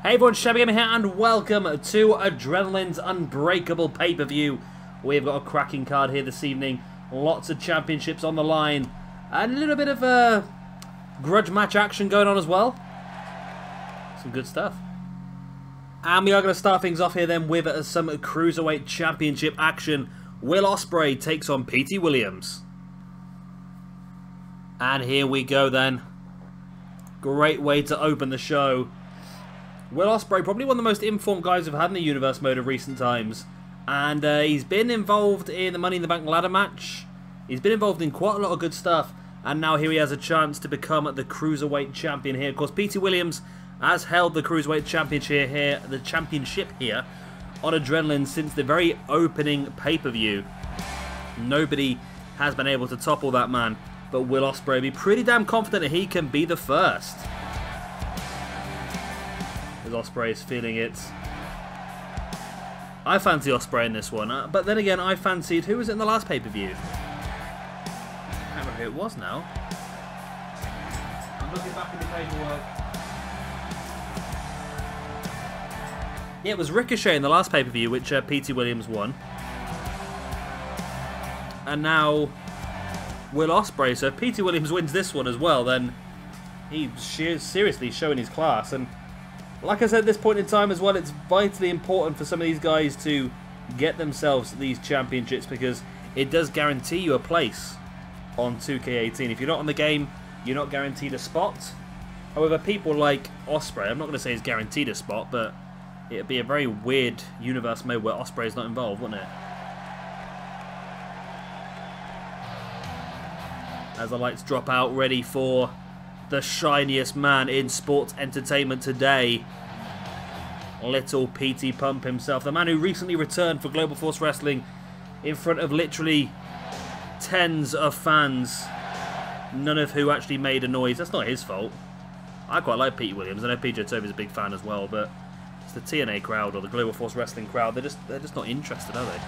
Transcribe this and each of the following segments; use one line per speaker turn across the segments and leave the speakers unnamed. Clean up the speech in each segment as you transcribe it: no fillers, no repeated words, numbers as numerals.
Hey everyone, Shabby Gamer here, and welcome to Adrenaline's Unbreakable pay-per-view. We've got a cracking card here this evening, lots of championships on the line, and a little bit of grudge match action going on as well. Some good stuff. And we are going to start things off here then with some Cruiserweight Championship action. Will Ospreay takes on Petey Williams. And here we go then. Great way to open the show. Will Ospreay, probably one of the most informed guys we've had in the Universe mode of recent times. And he's been involved in the Money in the Bank ladder match. He's been involved in quite a lot of good stuff. And now here he has a chance to become the Cruiserweight Champion here. Of course, Petey Williams has held the Cruiserweight Championship here on Adrenaline since the very opening pay-per-view. Nobody has been able to topple that man. But will Ospreay be pretty damn confident that he can be the first? Ospreay is feeling it. I fancy Ospreay in this one, but then again I fancied, who was it in the last pay-per-view? I can't remember who it was now. I'm looking back in the paperwork. Yeah, it was Ricochet in the last pay-per-view, which Petey Williams won. And now Will Ospreay. So if Petey Williams wins this one as well, then he's seriously showing his class. And like I said at this point in time as well, it's vitally important for some of these guys to get themselves these championships because it does guarantee you a place on 2K18. If you're not on the game, you're not guaranteed a spot. However, people like Ospreay, I'm not going to say he's guaranteed a spot, but it'd be a very weird universe mode where Ospreay's not involved, wouldn't it? As the lights drop out, ready for the shiniest man in sports entertainment today, little Petey Pump himself, the man who recently returned for Global Force Wrestling in front of literally tens of fans, none of who actually made a noise. That's not his fault. I quite like Petey Williams. I know PJ Toby's a big fan as well, but it's the TNA crowd or the Global Force Wrestling crowd. They're just not interested, are they?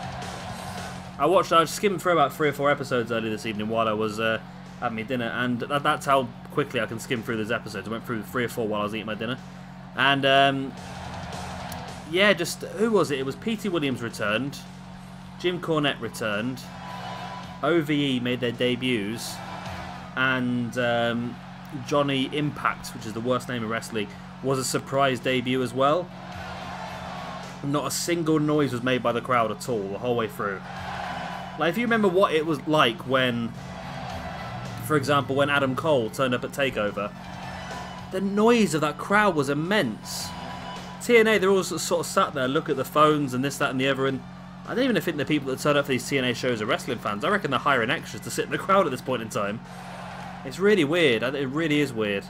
I skimmed through about 3 or 4 episodes earlier this evening while I was having my dinner, and that's how quickly I can skim through those episodes. I went through 3 or 4 while I was eating my dinner. And yeah, just who was it? It was Petey Williams returned, Jim Cornette returned, OVE made their debuts, and Johnny Impact, which is the worst name in wrestling, was a surprise debut as well. Not a single noise was made by the crowd at all the whole way through. Like, if you remember what it was like when, for example, when Adam Cole turned up at TakeOver, the noise of that crowd was immense. TNA, they're all sort of sat there, look at the phones and this, that and the other, and I don't even think the people that turn up for these TNA shows are wrestling fans. I reckon they're hiring extras to sit in the crowd at this point in time. It's really weird. It really is weird.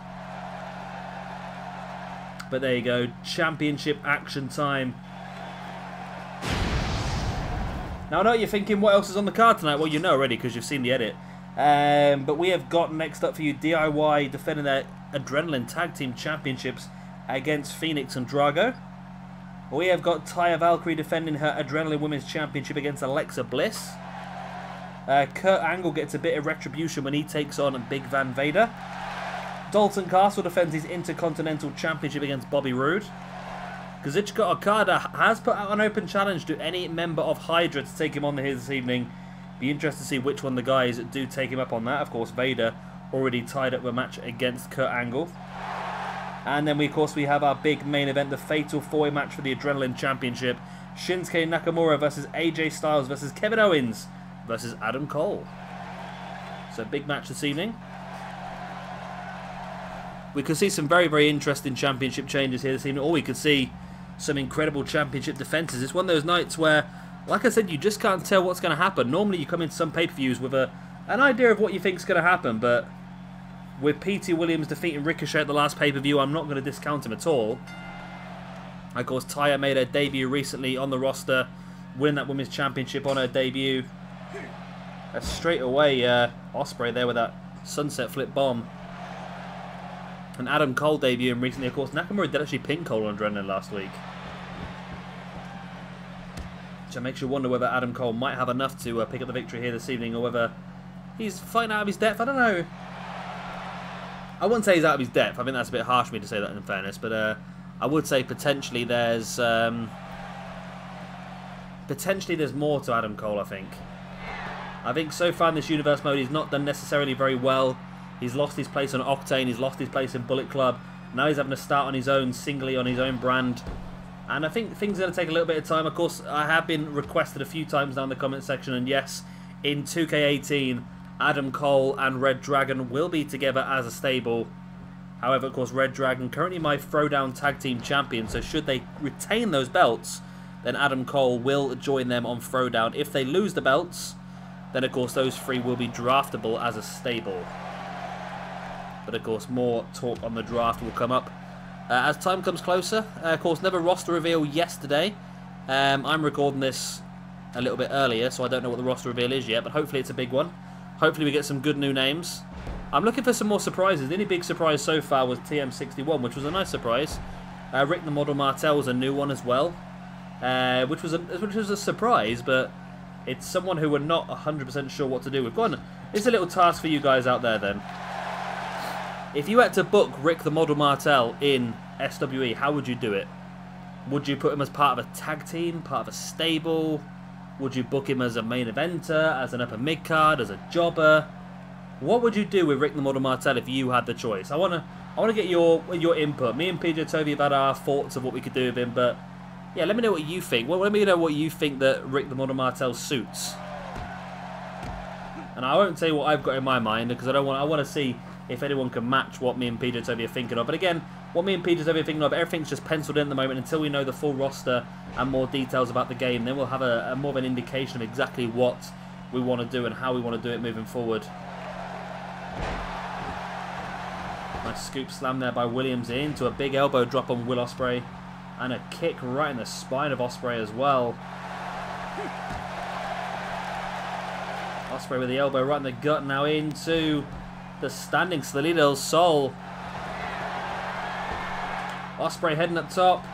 But there you go. Championship action time. Now I know you're thinking, what else is on the card tonight? Well, you know already because you've seen the edit. But we have got next up for you DIY defending their Adrenaline Tag Team Championships against Fenix and Drago. We have got Taya Valkyrie defending her Adrenaline Women's Championship against Alexa Bliss. Kurt Angle gets a bit of retribution when he takes on Big Van Vader. Dalton Castle defends his Intercontinental Championship against Bobby Roode. Kazuchika Okada has put out an open challenge to any member of Hydra to take him on here this evening. Be interested to see which one the guys do take him up on that. Of course, Vader already tied up a match against Kurt Angle. And then, of course, we have our big main event, the Fatal 4-Way match for the Adrenaline Championship. Shinsuke Nakamura versus AJ Styles versus Kevin Owens versus Adam Cole. So, big match this evening. We could see some very, very interesting championship changes here this evening. Or we could see some incredible championship defenses. It's one of those nights where, like I said, you just can't tell what's going to happen. Normally you come into some pay-per-views with an idea of what you think is going to happen, but with Petey Williams defeating Ricochet at the last pay-per-view, I'm not going to discount him at all. Of course, Taya made her debut recently on the roster, win that Women's Championship on her debut. Straight away, Ospreay there with that sunset flip bomb. And Adam Cole debuting recently. Of course, Nakamura did actually pin Cole on Adrenaline last week. Which makes you wonder whether Adam Cole might have enough to pick up the victory here this evening, or whether he's fighting out of his depth. I don't know. I wouldn't say he's out of his depth. I think that's a bit harsh for me to say that in fairness, but I would say potentially there's more to Adam Cole, I think. I think so far in this Universe mode, he's not done necessarily very well. He's lost his place on Octane, he's lost his place in Bullet Club. Now he's having to start on his own, singly on his own brand. And I think things are going to take a little bit of time. Of course, I have been requested a few times down in the comment section, and yes, in 2K18, Adam Cole and Red Dragon will be together as a stable. However, of course, Red Dragon currently my Throwdown Tag Team Champion, so should they retain those belts, then Adam Cole will join them on Throwdown. If they lose the belts, then of course those three will be draftable as a stable. But of course, more talk on the draft will come up as time comes closer. Of course, never roster reveal yesterday. I'm recording this a little bit earlier, so I don't know what the roster reveal is yet, but hopefully it's a big one. Hopefully we get some good new names. I'm looking for some more surprises. The only big surprise so far was TM61, which was a nice surprise. Rick the Model Martel was a new one as well, which was a surprise, but it's someone who we're not 100% sure what to do with. Go on, it's a little task for you guys out there then. If you had to book Rick the Model Martel in SWE, how would you do it? Would you put him as part of a tag team, part of a stable? Would you book him as a main eventer, as an upper mid card, as a jobber? What would you do with Rick the Model Martel if you had the choice? I wanna get your input. Me and PJ Toby have had our thoughts of what we could do with him, but yeah, let me know what you think. Well, let me know what you think that Rick the Model Martel suits. And I won't tell you what I've got in my mind because I want to see if anyone can match what me and PJ Toby are thinking of. But again, what me and PJ Toby are thinking of, everything's just penciled in at the moment until we know the full roster and more details about the game. Then we'll have a more of an indication of exactly what we want to do and how we want to do it moving forward. Nice scoop slam there by Williams into a big elbow drop on Will Ospreay. And a kick right in the spine of Ospreay as well. Ospreay with the elbow right in the gut, now into the standing Salida del Sol. Ospreay heading up top.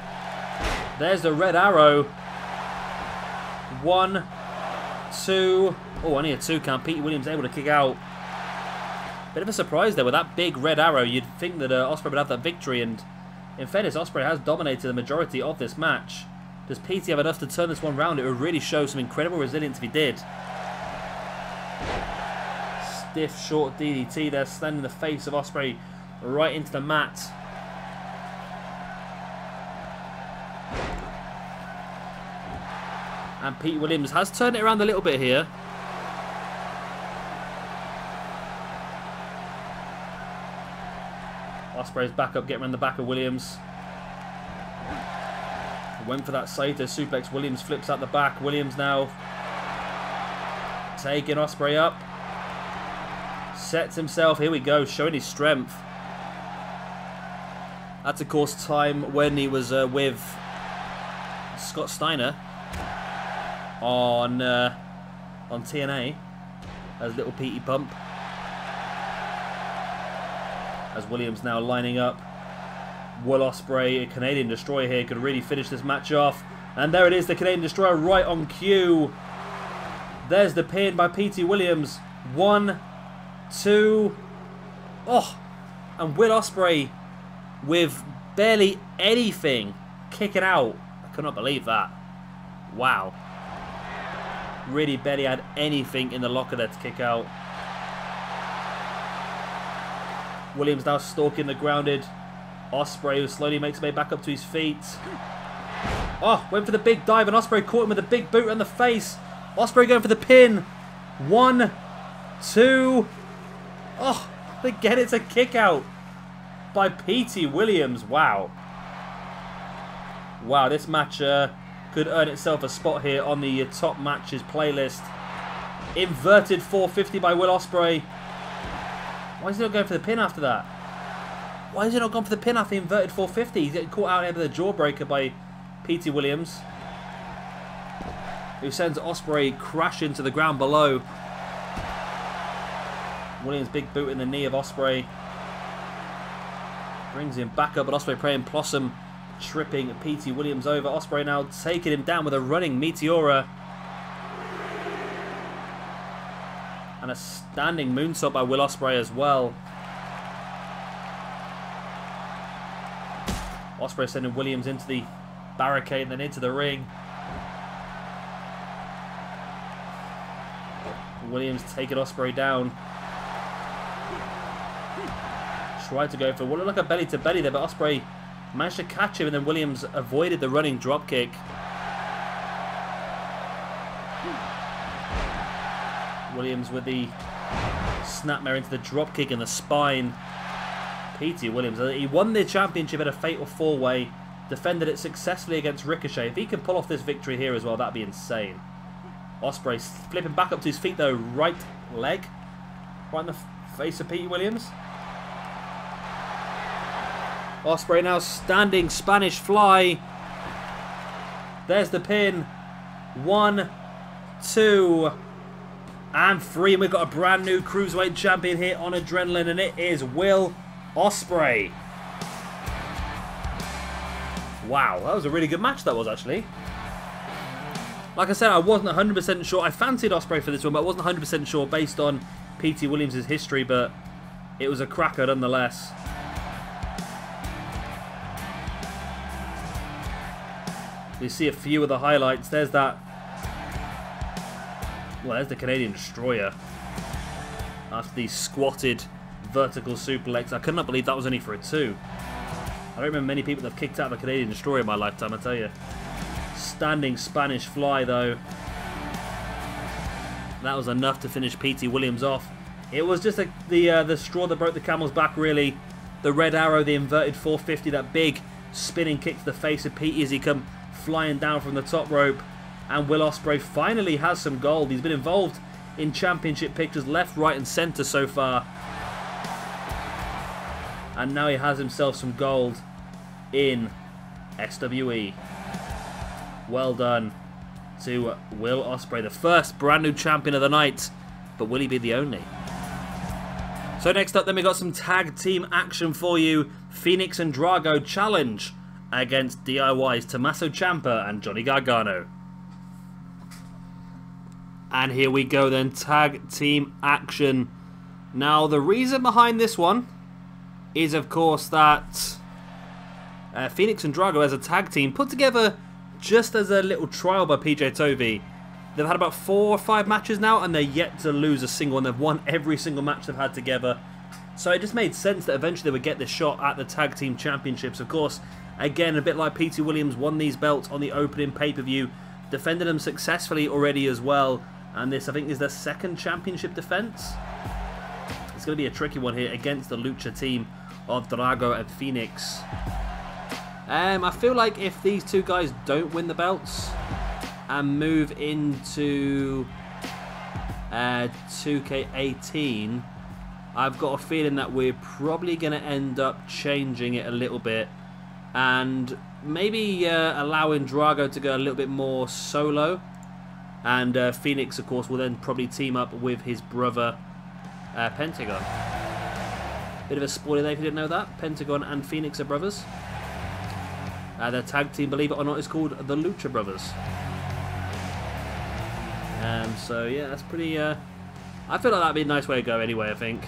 There's the red arrow. 1, 2. Oh, only a 2 count. Petey Williams able to kick out. Bit of a surprise there with that big red arrow. You'd think that Ospreay would have that victory, and in fairness, Ospreay has dominated the majority of this match. Does Petey have enough to turn this one round? It would really show some incredible resilience if he did. Stiff, short DDT there, standing in the face of Ospreay right into the mat. And Pete Williams has turned it around a little bit here. Ospreay's back up, getting around the back of Williams. Went for that Saito suplex. Williams flips out the back. Williams now taking Ospreay up. Sets himself. Here we go, showing his strength. That's of course time when he was with Scott Steiner on TNA as Little Petey Pump. As Williams now lining up. Will Ospreay, a Canadian Destroyer here, could really finish this match off. And there it is, the Canadian Destroyer right on cue. There's the pin by Petey Williams. 1, 2. Oh, and Will Ospreay with barely anything kicking out. I cannot believe that. Wow. Really barely had anything in the locker there to kick out. Williams now stalking the grounded Ospreay, who slowly makes his way back up to his feet. Oh, went for the big dive, and Ospreay caught him with a big boot on the face. Ospreay going for the pin. 1, 2. Oh, again, it's a kick out by Petey Williams. Wow. Wow, this match could earn itself a spot here on the top matches playlist. Inverted 450 by Will Ospreay. Why is he not going for the pin after that? Why has he not gone for the pin after the inverted 450? He's getting caught out here with the jawbreaker by Petey Williams, who sends Ospreay crashing to the ground below. Williams big boot in the knee of Ospreay. Brings him back up, but Ospreay praying Blossom, tripping Petey Williams over. Ospreay now taking him down with a running Meteora. And a standing moonsault by Will Ospreay as well. Ospreay sending Williams into the barricade and then into the ring. Williams taking Ospreay down. Tried to go for what looked like a belly to belly there, but Ospreay managed to catch him, and then Williams avoided the running drop kick. Williams with the snapmare into the drop kick and the spine. Petey Williams, he won the championship at a fatal 4-way, defended it successfully against Ricochet. If he can pull off this victory here as well, that'd be insane. Ospreay flipping back up to his feet though, right leg, right in the face of Petey Williams. Ospreay now standing Spanish fly. There's the pin. 1, 2, and 3. And we've got a brand new Cruiserweight champion here on Adrenaline, and it is Will Ospreay. Wow, that was a really good match, that was actually. Like I said, I wasn't 100% sure. I fancied Ospreay for this one, but I wasn't 100% sure based on Petey Williams' history, but it was a cracker nonetheless. We see a few of the highlights. There's that. Well, there's the Canadian Destroyer. After the squatted vertical suplex. I could not believe that was only for a 2. I don't remember many people that have kicked out of a Canadian Destroyer in my lifetime, I tell you. Standing Spanish fly, though. That was enough to finish Petey Williams off. It was just the straw that broke the camel's back, really. The red arrow, the inverted 450, that big spinning kick to the face of Petey as he come flying down from the top rope. And Will Ospreay finally has some gold. He's been involved in championship pictures left, right and centre so far. And now he has himself some gold in SWE. Well done to Will Ospreay, the first brand new champion of the night. But will he be the only? So next up then we got some tag team action for you. Fenix and Drago challenge against DIY's Tommaso Ciampa and Johnny Gargano. And here we go then, tag team action. Now the reason behind this one is of course that Fenix and Drago as a tag team put together just as a little trial by PJ Tovey. They've had about 4 or 5 matches now and they're yet to lose a single, and they've won every single match they've had together. So it just made sense that eventually they would get this shot at the tag team championships. Of course, again, a bit like Petey Williams, won these belts on the opening pay-per-view, defended them successfully already as well, and this I think is their 2nd championship defense. It's going to be a tricky one here against the Lucha team of Drago and Fenix. I feel like if these two guys don't win the belts and move into 2K18, I've got a feeling that we're probably going to end up changing it a little bit and maybe allowing Drago to go a little bit more solo, and Fenix of course will then probably team up with his brother Pentagon. Bit of a spoiler there if you didn't know that. Pentagon and Fenix are brothers. Their tag team, believe it or not, is called the Lucha Brothers. So yeah, that's pretty I feel like that'd be a nice way to go anyway, I think.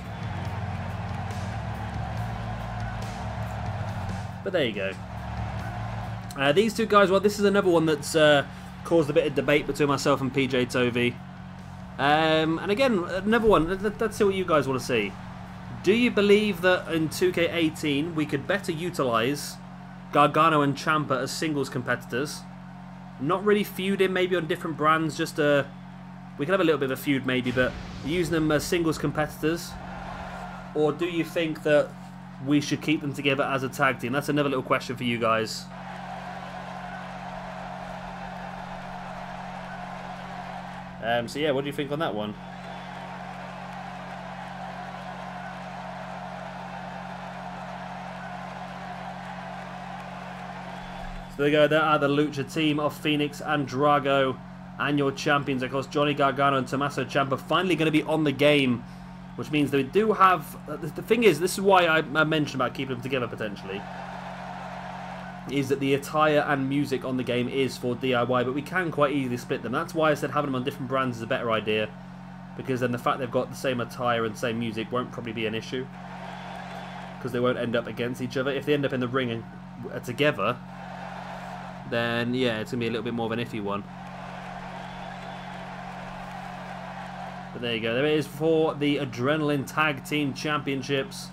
But there you go. These two guys, well, this is another one that's caused a bit of debate between myself and PJ Tovey. And again, another one, let's see what you guys want to see. Do you believe that in 2K18 we could better utilise Gargano and Ciampa as singles competitors? Not really feuding, maybe on different brands, just we could have a little bit of a feud maybe, but using them as singles competitors? Or do you think that we should keep them together as a tag team? That's another little question for you guys. So yeah, what do you think on that one? So there you go, there are the Lucha team of Fenix and Drago, and your champions, of course, Johnny Gargano and Tommaso Ciampa, finally going to be on the game, which means they do have... The thing is, this is why I mentioned about keeping them together potentially, is that the attire and music on the game is for DIY, but we can quite easily split them. That's why I said having them on different brands is a better idea, because then the fact they've got the same attire and same music won't probably be an issue, because they won't end up against each other. If they end up in the ring and together, then yeah, it's going to be a little bit more of an iffy one. But there you go. There it is for the Adrenaline Tag Team Championships.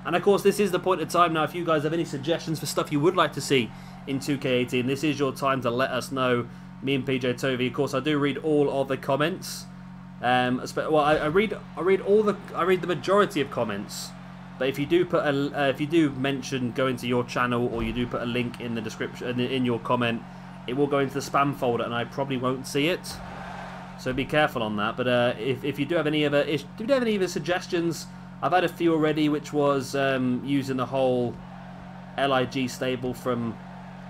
And of course, this is the point of time now. If you guys have any suggestions for stuff you would like to see in 2K18, this is your time to let us know. Me and PJ Tovey. Of course, I do read all of the comments. Well, I read the majority of comments. But if you do put if you do mention going to your channel, or you do put a link in the description in your comment, it will go into the spam folder, and I probably won't see it. So be careful on that. But if you do have any other suggestions, I've had a few already, which was using the whole LIG stable from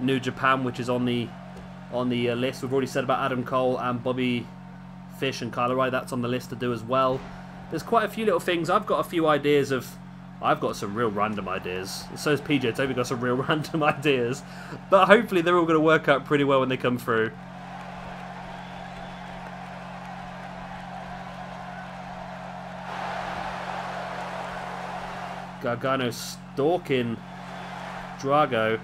New Japan, which is on the list. We've already said about Adam Cole and Bobby Fish and Kyle O'Reilly. That's on the list to do as well. There's quite a few little things. I've got a few ideas of. I've got some real random ideas. So has PJ Tovey got some real random ideas. But hopefully they're all going to work out pretty well when they come through. Gargano stalking Drago,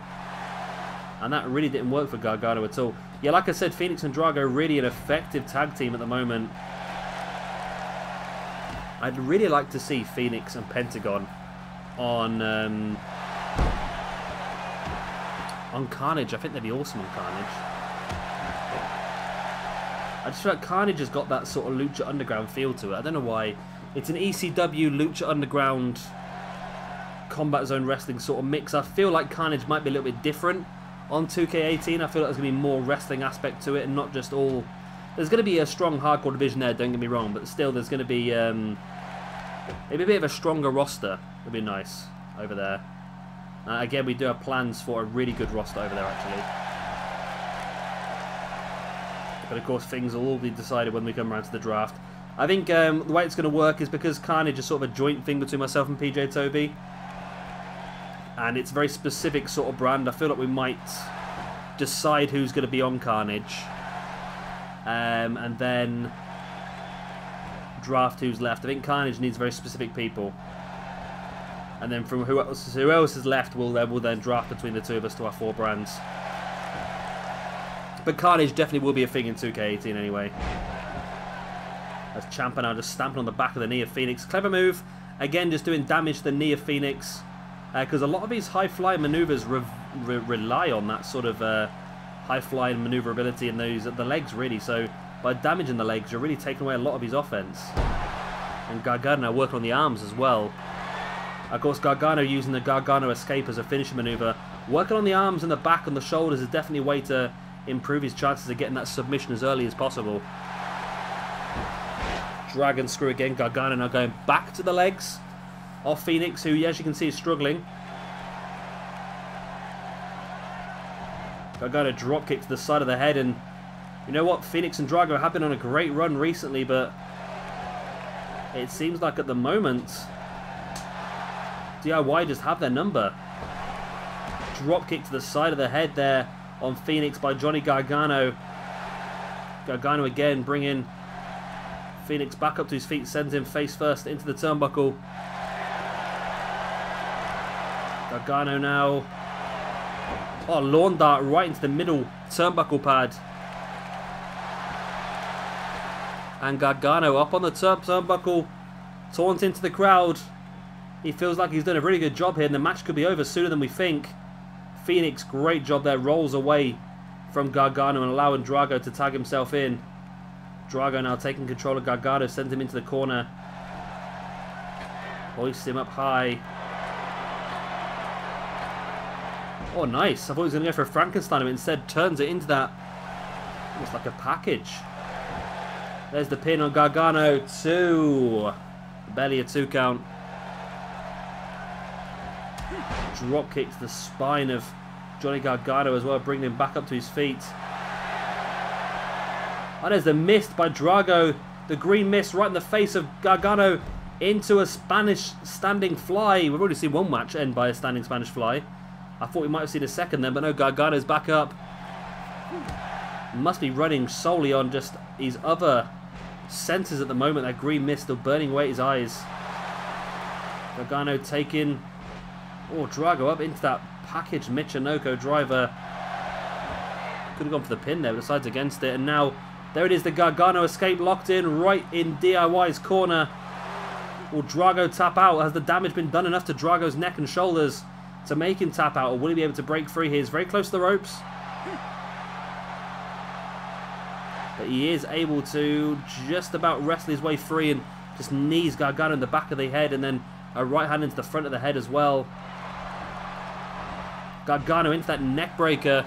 and that really didn't work for Gargano at all. Yeah, like I said, Fenix and Drago really an effective tag team at the moment. I'd really like to see Fenix and Pentagon on Carnage. I think they'd be awesome on Carnage. I just feel like Carnage has got that sort of Lucha Underground feel to it. I don't know why. It's an ECW Lucha Underground Combat Zone Wrestling sort of mix. I feel like Carnage might be a little bit different on 2K18. I feel like there's going to be more wrestling aspect to it, and not just all. There's going to be a strong hardcore division there, don't get me wrong, but still there's going to be maybe a bit of a stronger roster. Would be nice over there. Again, we do have plans for a really good roster over there, actually. But of course, things will all be decided when we come around to the draft. I think the way it's going to work is because Carnage is sort of a joint thing between myself and PJ Tovey. And it's a very specific sort of brand. I feel like we might decide who's going to be on Carnage. And then draft who's left. I think Carnage needs very specific people. And then from who else is left, we'll then draft between the two of us to our 4 brands. But Carnage definitely will be a thing in 2K18 anyway. As Ciampa now just stamping on the back of the knee of Fenix. Clever move. Again, just doing damage to the knee of Fenix. Because a lot of these high-flying maneuvers rely on that sort of high-flying maneuverability in the legs, really. So by damaging the legs, you're really taking away a lot of his offense. And Gargano now working on the arms as well. Of course, Gargano using the Gargano escape as a finishing maneuver. Working on the arms and the back and the shoulders is definitely a way to improve his chances of getting that submission as early as possible. Dragon screw again. Gargano now going back to the legs of Fenix, who, as you can see, is struggling. Gargano drop kick to the side of the head, and you know what? Fenix and Drago have been on a great run recently, but it seems like at the moment DIY just have their number. Drop kick to the side of the head there on Fenix by Johnny Gargano. Gargano again bringing Fenix back up to his feet, sends him face first into the turnbuckle. Gargano now. Oh, lawn dart right into the middle turnbuckle pad. And Gargano up on the turnbuckle, taunting to the crowd. He feels like he's done a really good job here, and the match could be over sooner than we think. Fenix, great job there, rolls away from Gargano and allowing Drago to tag himself in. Drago now taking control of Gargano, sends him into the corner. Hoists him up high. Oh, nice. I thought he was going to go for a Frankenstein, but instead turns it into that. Almost like a package. There's the pin on Gargano. 2. Belly a 2 count. Drop kick to the spine of Johnny Gargano as well, bringing him back up to his feet. And there's the mist by Drago. The green mist right in the face of Gargano into a Spanish standing fly. We've already seen one match end by a standing Spanish fly. I thought we might have seen a second then, but no, Gargano's back up. Must be running solely on just his other senses at the moment. That green mist still burning away his eyes. Gargano taking... Oh, Drago up into that packaged Michinoku driver. Could have gone for the pin there, but decides against it. And now, there it is, the Gargano escape locked in right in DIY's corner. Will Drago tap out? Has the damage been done enough to Drago's neck and shoulders to make him tap out? Or will he be able to break free here? He's very close to the ropes. But he is able to just about wrestle his way free and just knees Gargano in the back of the head and then a right hand into the front of the head as well. Gargano into that neck breaker.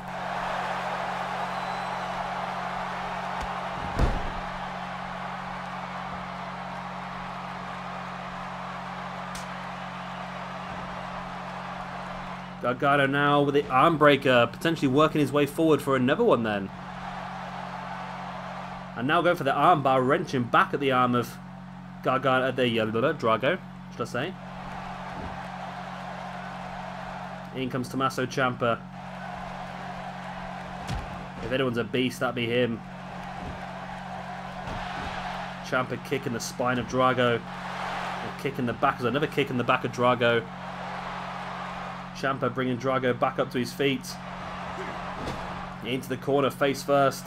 Gargano now with the arm breaker, potentially working his way forward for another one then. And now going for the arm bar, wrenching back at the arm of Gargano, Drago, should I say. In comes Tommaso Ciampa. If anyone's a beast, that'd be him. Ciampa kicking the spine of Drago. A kick in the back, there's another kick in the back of Drago. Ciampa bringing Drago back up to his feet. Into the corner, face first.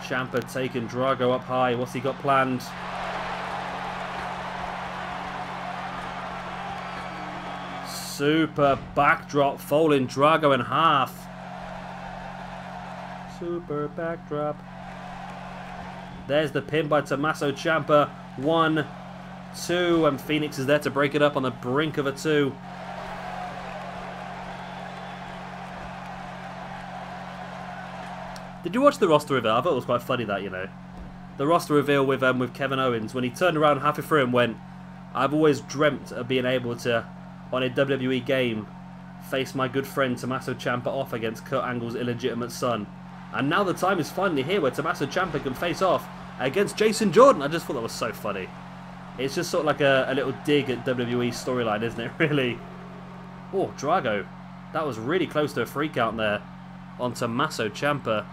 Ciampa taking Drago up high. What's he got planned? Super backdrop, folding Drago in half. Super backdrop. There's the pin by Tommaso Ciampa. 1, 2, and Fenix is there to break it up on the brink of a 2. Did you watch the roster reveal? I thought it was quite funny that, you know. The roster reveal with Kevin Owens, when he turned around halfway through and went, I've always dreamt of being able to, on a WWE game, face my good friend Tommaso Ciampa off against Kurt Angle's illegitimate son. And now the time is finally here where Tommaso Ciampa can face off against Jason Jordan. I just thought that was so funny. It's just sort of like a little dig at WWE's storyline, isn't it, really? Oh, Drago. That was really close to a freak out there on Tommaso Ciampa.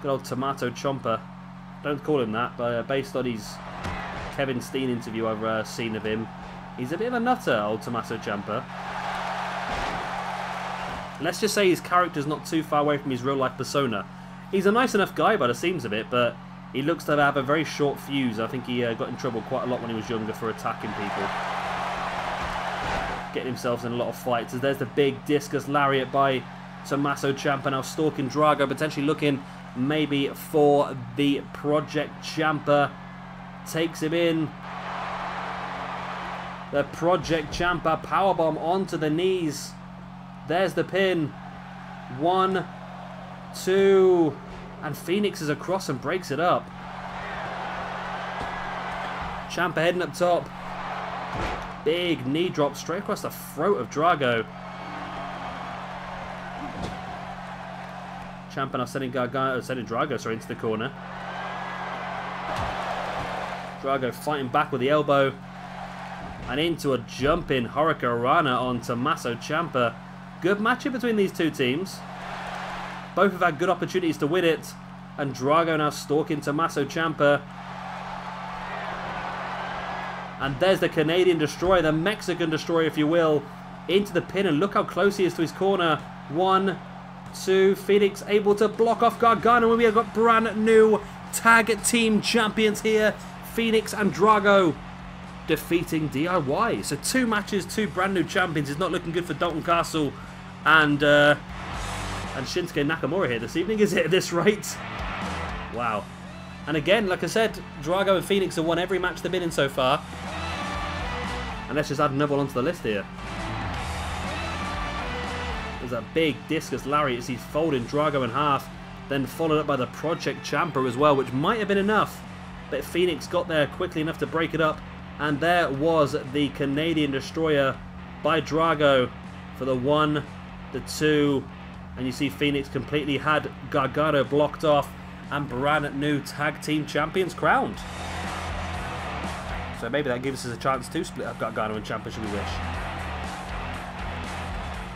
Good old Tomato Chomper. Don't call him that, but based on his Kevin Steen interview I've seen of him, he's a bit of a nutter, old Tommaso Ciampa. Let's just say his character's not too far away from his real-life persona. He's a nice enough guy by the seams of it, but he looks to have a very short fuse. I think he got in trouble quite a lot when he was younger for attacking people. Getting himself in a lot of fights. As there's the big discus lariat by Tommaso Ciampa, now stalking Drago, potentially looking maybe for the Project Ciampa. Takes him in. The Project Ciampa powerbomb onto the knees. There's the pin. 1, 2, and Fenix is across and breaks it up. Ciampa heading up top. Big knee drop straight across the throat of Drago. Ciampa now sending Drago into the corner. Drago fighting back with the elbow. And into a jumping Hurricanrana on Tommaso Ciampa. Good matchup between these two teams. Both have had good opportunities to win it. And Drago now stalking Tommaso Ciampa. And there's the Canadian Destroyer, the Mexican Destroyer if you will, into the pin. And look how close he is to his corner. 1, 2, Fenix able to block off Gargano. And we have got brand new tag team champions here. Fenix and Drago defeating DIY. So 2 matches, 2 brand new champions. It's not looking good for Dalton Castle and Shinsuke Nakamura here this evening, is it, at this rate? Wow. And again, like I said, Drago and Fenix have won every match they've been in so far. And let's just add another one onto the list here. There's a big discus lariat as he's folding Drago in half, then followed up by the Project Ciampa as well, which might have been enough. But Fenix got there quickly enough to break it up. And there was the Canadian Destroyer by Drago for the 1, the 2. And you see Fenix completely had Gargano blocked off. And brand new tag team champions crowned. So maybe that gives us a chance to split up Gargano and Ciampa should we wish.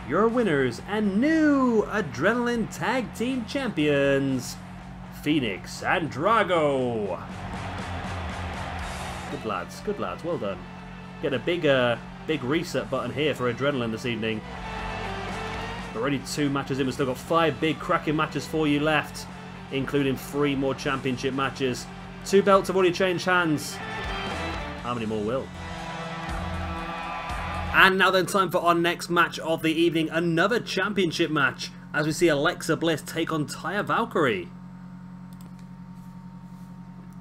Your winners and new Adrenaline Tag Team Champions, Fenix and Drago. Good lads, well done. Get a big big reset button here for Adrenaline this evening. Already 2 matches in. We've still got 5 big cracking matches for you left, including 3 more championship matches. 2 belts have already changed hands. How many more will? And now then, time for our next match of the evening. Another championship match, as we see Alexa Bliss take on Taya Valkyrie.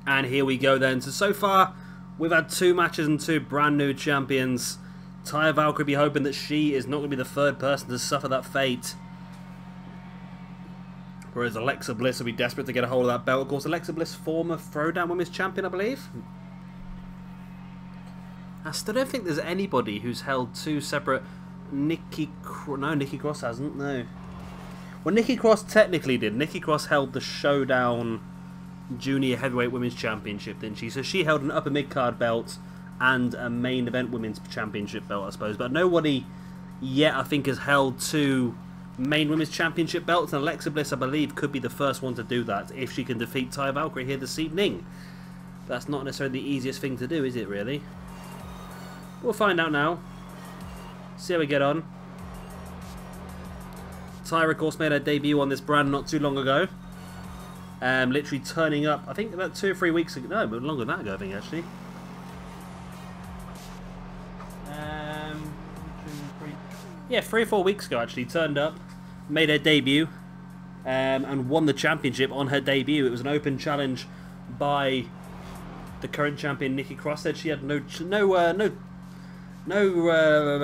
And here we go then. So far, we've had 2 matches and 2 brand new champions. Taya Valkyrie be hoping that she is not going to be the 3rd person to suffer that fate. Whereas Alexa Bliss will be desperate to get a hold of that belt. Of course, Alexa Bliss, former Throwdown Women's Champion, I believe. I still don't think there's anybody who's held 2 separate... Nikki Cross hasn't, no. Well, Nikki Cross technically did. Nikki Cross held the Showdown Junior Heavyweight Women's Championship, didn't she? So she held an upper mid-card belt and a main event Women's Championship belt, I suppose. But nobody yet, I think, has held 2 main Women's Championship belts. And Alexa Bliss, I believe, could be the first one to do that if she can defeat Taya Valkyrie here this evening. That's not necessarily the easiest thing to do, is it, really? We'll find out now. See how we get on. Taya, of course, made her debut on this brand not too long ago. Literally turning up, I think about 2 or 3 weeks ago. No, but longer than that ago, I think, actually. Yeah, 3 or 4 weeks ago, actually. Turned up, made her debut, and won the championship on her debut. It was an open challenge by the current champion, Nikki Cross. Said she had no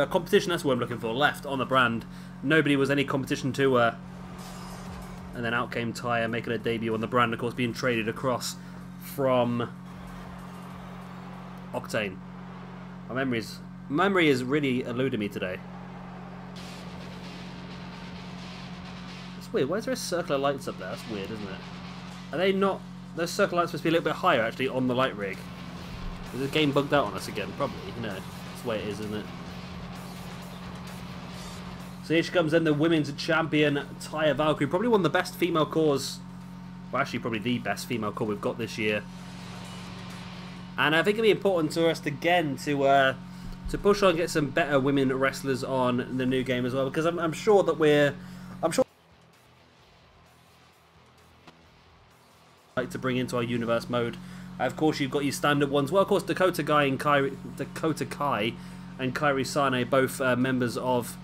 competition, that's what I'm looking for, left on the brand. Nobody was any competition to her. And then out came Taya, making her debut on the brand, of course, being traded across from Octane. My memory is really eluding me today. It's weird. Why is there a circle of lights up there? That's weird, isn't it? Are they not... Those circle lights must be a little bit higher, actually, on the light rig. Is the game bugged out on us again? Probably, you know. That's the way it is, isn't it? So here she comes in, the women's champion, Taya Valkyrie. Probably one of the best female cores. Well, actually, probably the best female core we've got this year. And I think it'll be important to us, again, to push on and get some better women wrestlers on the new game as well. Because I'm sure that like to bring into our universe mode. Of course, you've got your standard ones. Well, of course, Dakota Kai and Kairi Sane, both members of...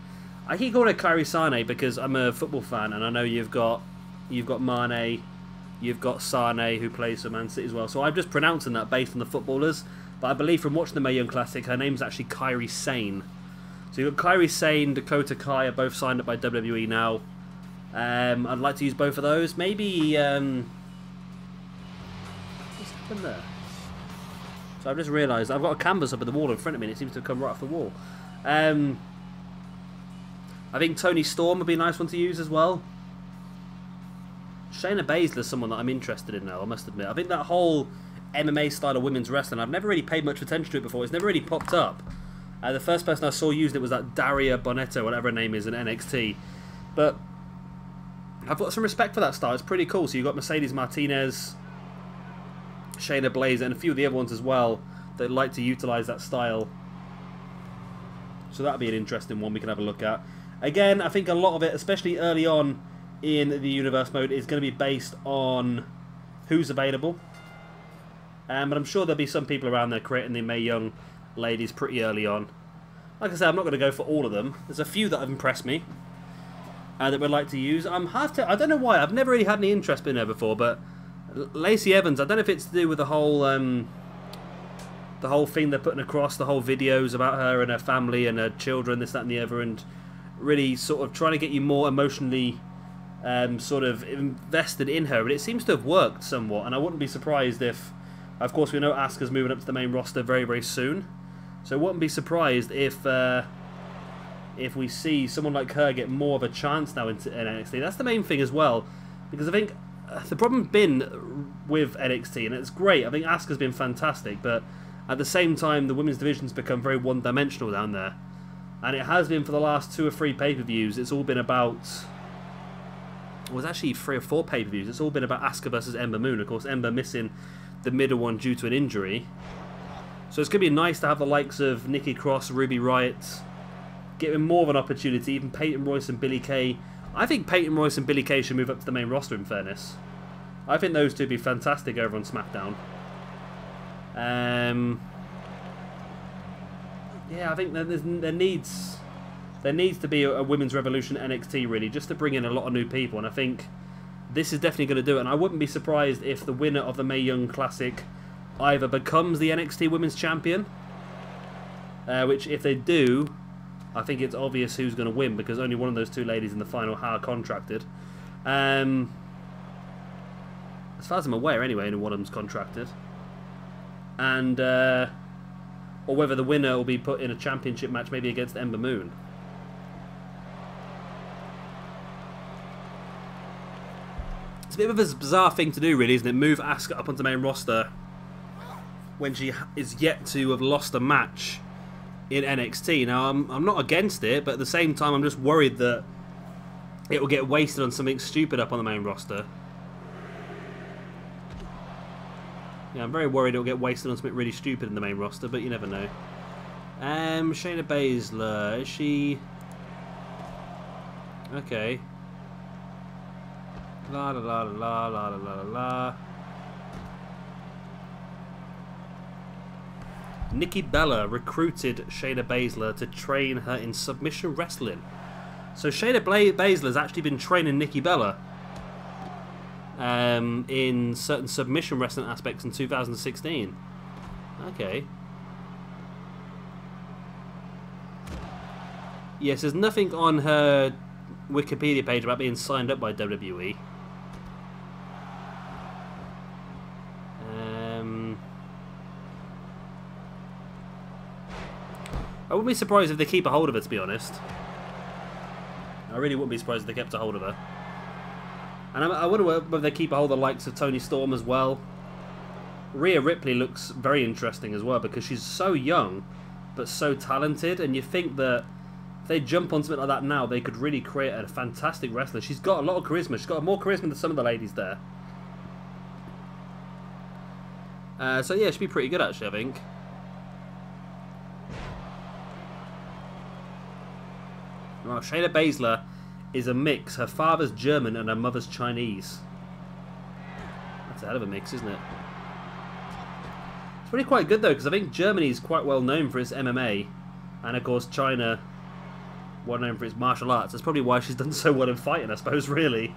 I keep calling it Kairi Sane because I'm a football fan, and I know you've got Mane, you've got Sane, who plays for Man City as well. So I'm just pronouncing that based on the footballers. But I believe from watching the Mae Young Classic, her name's actually Kairi Sane. So you've got Kairi Sane, Dakota Kai are both signed up by WWE now. I'd like to use both of those. Maybe... what's happened there? So I've just realised I've got a canvas up at the wall in front of me and it seems to have come right off the wall. I think Toni Storm would be a nice one to use as well. Shayna Baszler's someone that I'm interested in now, I must admit. I think that whole MMA style of women's wrestling, I've never really paid much attention to it before. It's never really popped up. The first person I saw used it was that Daria Bonetto, whatever her name is, in NXT. But I've got some respect for that style. It's pretty cool. So you've got Mercedes Martinez, Shayna Baszler, and a few of the other ones as well that like to utilise that style. So that'll be an interesting one we can have a look at. Again, I think a lot of it, especially early on in the universe mode, is going to be based on who's available. But I'm sure there'll be some people around there creating the Mae Young ladies pretty early on. Like I said, I'm not going to go for all of them. There's a few that have impressed me that we'd like to use. I don't know why. I've never really had any interest in her before, but Lacey Evans, I don't know if it's to do with the whole thing they're putting across, the whole videos about her and her family and her children, this, that, and the other, and really sort of trying to get you more emotionally sort of invested in her. But it seems to have worked somewhat, and I wouldn't be surprised if, of course, we know Asuka's moving up to the main roster very, very soon. So I wouldn't be surprised if we see someone like her get more of a chance now in NXT. That's the main thing as well, because I think the problem been with NXT, and it's great, I think Asuka's been fantastic, but at the same time the women's division's become very one-dimensional down there. And it has been for the last 2 or 3 pay-per-views. It's all been about... Well, it was actually 3 or 4 pay-per-views. It's all been about Asuka versus Ember Moon. Of course, Ember missing the middle one due to an injury. So it's going to be nice to have the likes of Nikki Cross, Ruby Riott, giving more of an opportunity. Even Peyton Royce and Billie Kay. I think Peyton Royce and Billie Kay should move up to the main roster, in fairness. I think those two would be fantastic over on SmackDown. Yeah, I think there needs to be a Women's Revolution NXT, really, just to bring in a lot of new people. And I think this is definitely going to do it. And I wouldn't be surprised if the winner of the Mae Young Classic either becomes the NXT Women's Champion, which if they do, I think it's obvious who's going to win, because only one of those two ladies in the final are contracted. As far as I'm aware, anyway, only one of them's contracted. And, or whether the winner will be put in a championship match, maybe against Ember Moon. It's a bit of a bizarre thing to do, really, isn't it? Move Asuka up onto the main roster when she is yet to have lost a match in NXT. Now, I'm not against it, but at the same time, I'm just worried that it will get wasted on something stupid up on the main roster. Yeah, I'm very worried it will get wasted on something really stupid in the main roster, but you never know. Shayna Baszler, is she... Okay. La la la la la la la la. Nikki Bella recruited Shayna Baszler to train her in submission wrestling. So Shayna Baszler's actually been training Nikki Bella in certain submission wrestling aspects in 2016. Okay. Yes, there's nothing on her Wikipedia page about being signed up by WWE. I wouldn't be surprised if they keep a hold of her, to be honest. I really wouldn't be surprised if they kept a hold of her. And I wonder whether they keep a hold of the likes of Toni Storm as well. Rhea Ripley looks very interesting as well, because she's so young, but so talented. And you think that if they jump on something like that now, they could really create a fantastic wrestler. She's got a lot of charisma. She's got more charisma than some of the ladies there. So yeah, she'd be pretty good, actually, I think. Well, Shayna Baszler is a mix. Her father's German and her mother's Chinese. That's a hell of a mix, isn't it? It's really quite good, though, because I think Germany is quite well known for its MMA. And, of course, China, well known for its martial arts. That's probably why she's done so well in fighting, I suppose, really.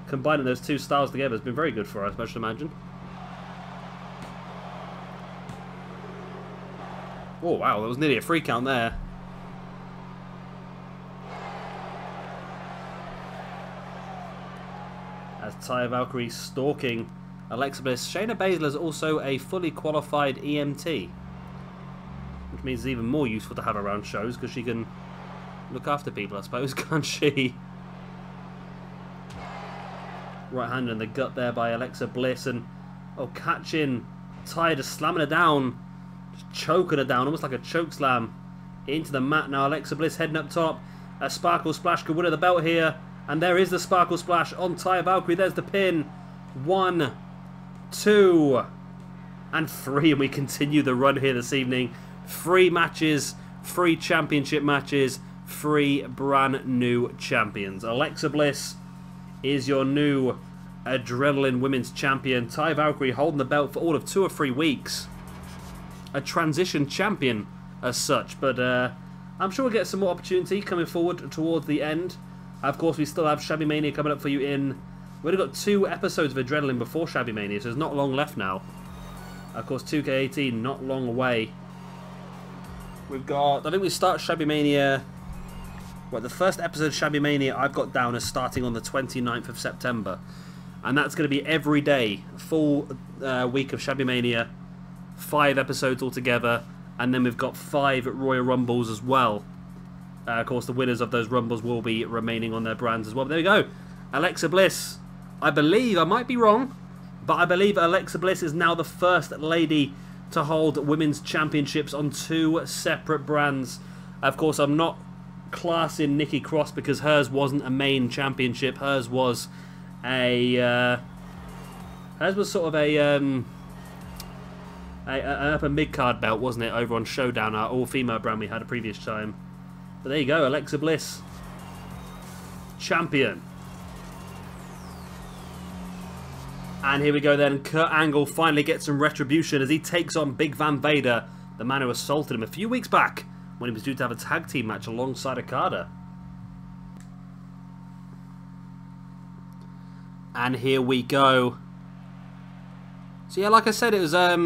Combining those two styles together has been very good for her, I should imagine. Oh, wow, that was nearly a free count there. As Taya Valkyrie stalking Alexa Bliss. Shayna Baszler is also a fully qualified EMT, which means it's even more useful to have her around shows, because she can look after people, I suppose, can't she? Right hand in the gut there by Alexa Bliss, and catching Taya, just slamming her down, just choking her down, almost like a choke slam into the mat. Now Alexa Bliss heading up top. A Sparkle Splash could win her the belt here. And there is the Sparkle Splash on Taya Valkyrie. There's the pin. 1, 2, and 3. And we continue the run here this evening. 3 matches, 3 championship matches, 3 brand new champions. Alexa Bliss is your new Adrenaline Women's Champion. Taya Valkyrie holding the belt for all of 2 or 3 weeks. A transition champion as such. But I'm sure we'll get some more opportunity coming forward towards the end. Of course, we still have Shabby Mania coming up for you in... We've only got 2 episodes of Adrenaline before Shabby Mania, so there's not long left now. Of course, 2K18, not long away. We've got... I think we start Shabby Mania... Well, the first episode of Shabby Mania I've got down as starting on the 29th of September. And that's going to be every day. Full week of Shabby Mania. 5 episodes altogether. And then we've got 5 Royal Rumbles as well. Of course, the winners of those Rumbles will be remaining on their brands as well. But there we go. Alexa Bliss. I believe, I might be wrong, but I believe Alexa Bliss is now the first lady to hold women's championships on 2 separate brands. Of course, I'm not classing Nikki Cross because hers wasn't a main championship. Hers was a... hers was sort of a... an upper mid-card belt, wasn't it, over on Showdown, our all-female brand we had a previous time. But there you go, Alexa Bliss, champion. And here we go then, Kurt Angle finally gets some retribution as he takes on Big Van Vader, the man who assaulted him a few weeks back when he was due to have a tag team match alongside Okada. And here we go. So yeah, like I said, it was a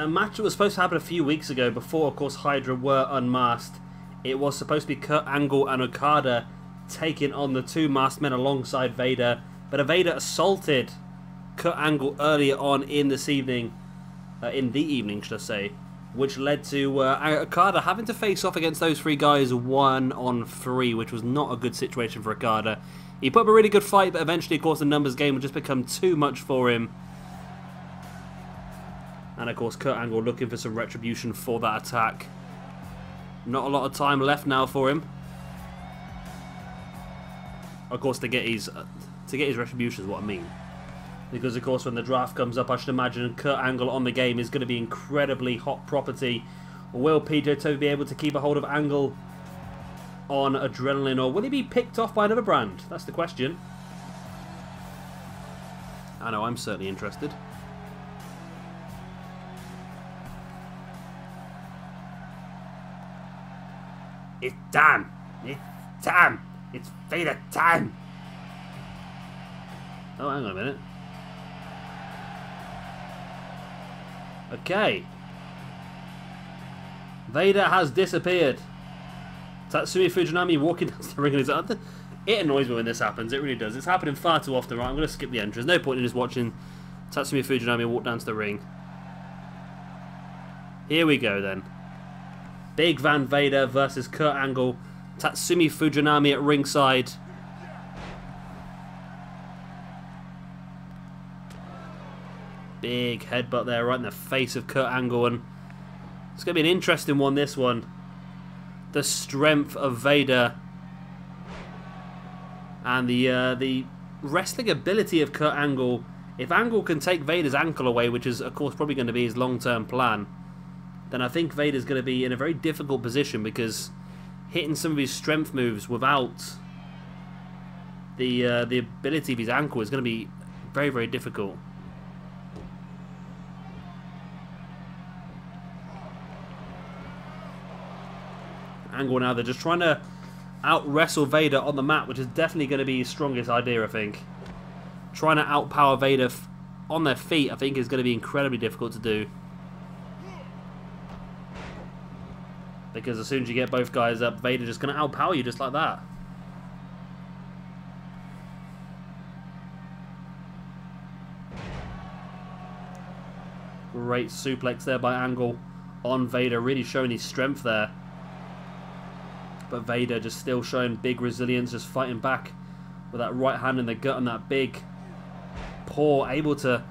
match that was supposed to happen a few weeks ago before, of course, Hydra were unmasked. It was supposed to be Kurt Angle and Okada taking on the two masked men alongside Vader, but Vader assaulted Kurt Angle earlier on in this evening, should I say, which led to Okada having to face off against those three guys 1-on-3, which was not a good situation for Okada. He put up a really good fight, but eventually, of course, the numbers game would just become too much for him. And, of course, Kurt Angle looking for some retribution for that attack. Not a lot of time left now for him. Of course, to get his retribution is what I mean. Because, of course, when the draft comes up, I should imagine Kurt Angle on the game is going to be incredibly hot property. Will PJ be able to keep a hold of Angle on Adrenaline, or will he be picked off by another brand? That's the question. I know, I'm certainly interested. It's time! It's time! It's Vader time! Oh, hang on a minute. Okay. Vader has disappeared. Tatsumi Fujinami walking down the ring in his other. It annoys me when this happens, it really does. It's happening far too often, right? I'm going to skip the entrance. No point in just watching Tatsumi Fujinami walk down to the ring. Here we go then. Big Van Vader versus Kurt Angle. Tatsumi Fujinami at ringside. Big headbutt there right in the face of Kurt Angle, and it's going to be an interesting one, this one. The strength of Vader and the wrestling ability of Kurt Angle. If Angle can take Vader's ankle away, which is of course probably going to be his long-term plan, then I think Vader's going to be in a very difficult position, because hitting some of his strength moves without the ability of his ankle is going to be very, very difficult. Angle now, they're just trying to out-wrestle Vader on the mat, which is definitely going to be his strongest idea, I think. Trying to outpower Vader on their feet, I think, is going to be incredibly difficult to do. Because as soon as you get both guys up, Vader's just going to outpower you just like that. Great suplex there by Angle on Vader, really showing his strength there. But Vader just still showing big resilience, just fighting back with that right hand in the gut and that big paw, able to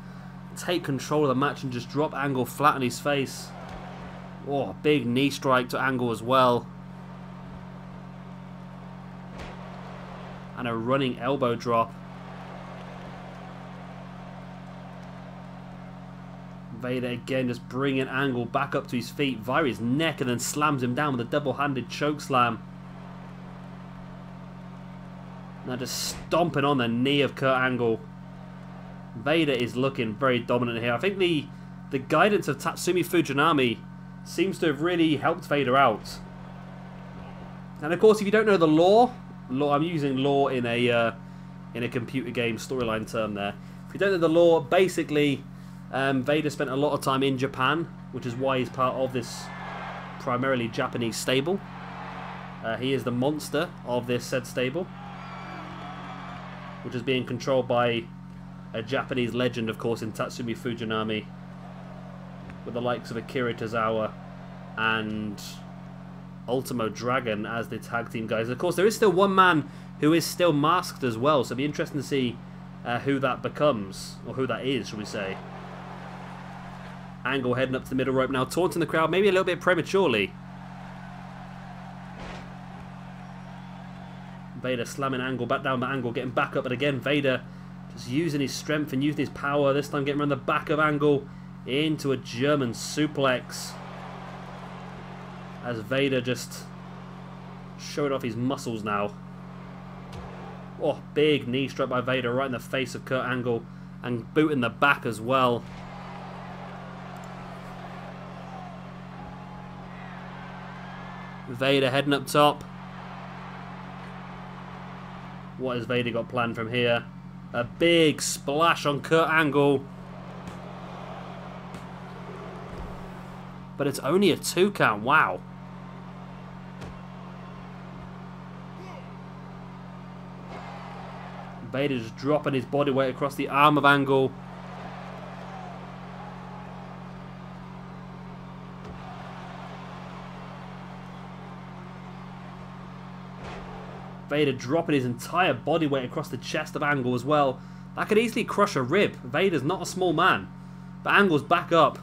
take control of the match and just drop Angle flat on his face. Oh, big knee strike to Angle as well. And a running elbow drop. Vader again just bringing Angle back up to his feet via his neck, and then slams him down with a double-handed choke slam. Now just stomping on the knee of Kurt Angle. Vader is looking very dominant here. I think the guidance of Tatsumi Fujinami seems to have really helped Vader out. And of course, if you don't know the lore, I'm using lore in a computer game storyline term there. If you don't know the lore, basically Vader spent a lot of time in Japan, which is why he's part of this primarily Japanese stable. He is the monster of this said stable, which is being controlled by a Japanese legend, of course, in Tatsumi Fujinami, with the likes of Akira Tozawa and Ultimo Dragon as the tag team guys. Of course, there is still one man who is still masked as well, so it'll be interesting to see who that becomes, or who that is, shall we say. Angle heading up to the middle rope now, taunting the crowd, maybe a little bit prematurely. Vader slamming Angle back down, but Angle getting back up, but again Vader Just using his strength and using his power. This time getting around the back of Angle into a German suplex. As Vader just showing off his muscles now. Oh, big knee strike by Vader right in the face of Kurt Angle. And boot in the back as well. Vader heading up top. What has Vader got planned from here? A big splash on Kurt Angle. But it's only a 2 count. Wow. Vader just dropping his body weight across the arm of Angle. Vader dropping his entire body weight across the chest of Angle as well. That could easily crush a rib. Vader's not a small man. But Angle's back up.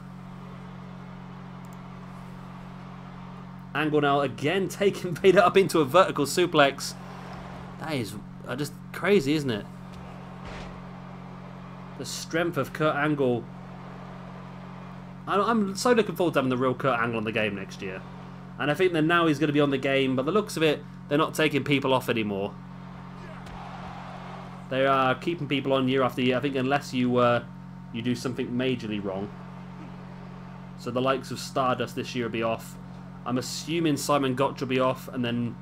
Angle now again taking Vader up into a vertical suplex. That is just crazy, isn't it? The strength of Kurt Angle. I'm so looking forward to having the real Kurt Angle on the game next year. And I think that now he's going to be on the game, but the looks of it, they're not taking people off anymore. They are keeping people on year after year, I think, unless you do something majorly wrong. So the likes of Stardust this year will be off. I'm assuming Simon Gotch will be off, and then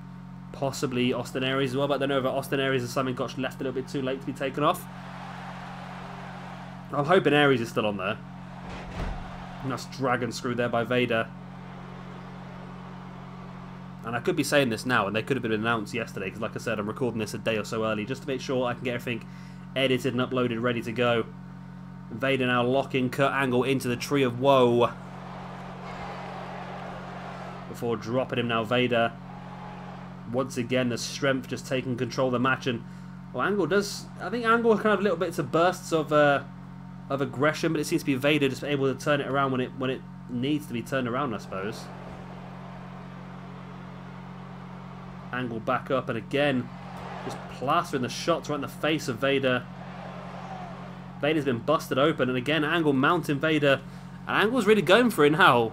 possibly Austin Aries as well, but I don't know if Austin Aries and Simon Gotch left a little bit too late to be taken off. I'm hoping Aries is still on there. Nice dragon screw there by Vader. And I could be saying this now, and they could have been announced yesterday, because like I said, I'm recording this a day or so early, just to make sure I can get everything edited and uploaded, ready to go. Vader now locking Kurt Angle into the Tree of Woe. Before dropping him now, Vader. Once again, the strength just taking control of the match, and well, Angle does. I think Angle kind of little bits of bursts of aggression, but it seems to be Vader just able to turn it around when it needs to be turned around, I suppose. Angle back up, and again, just plastering the shots right in the face of Vader. Vader's been busted open, and again, Angle mounting Vader, and Angle's really going for it now.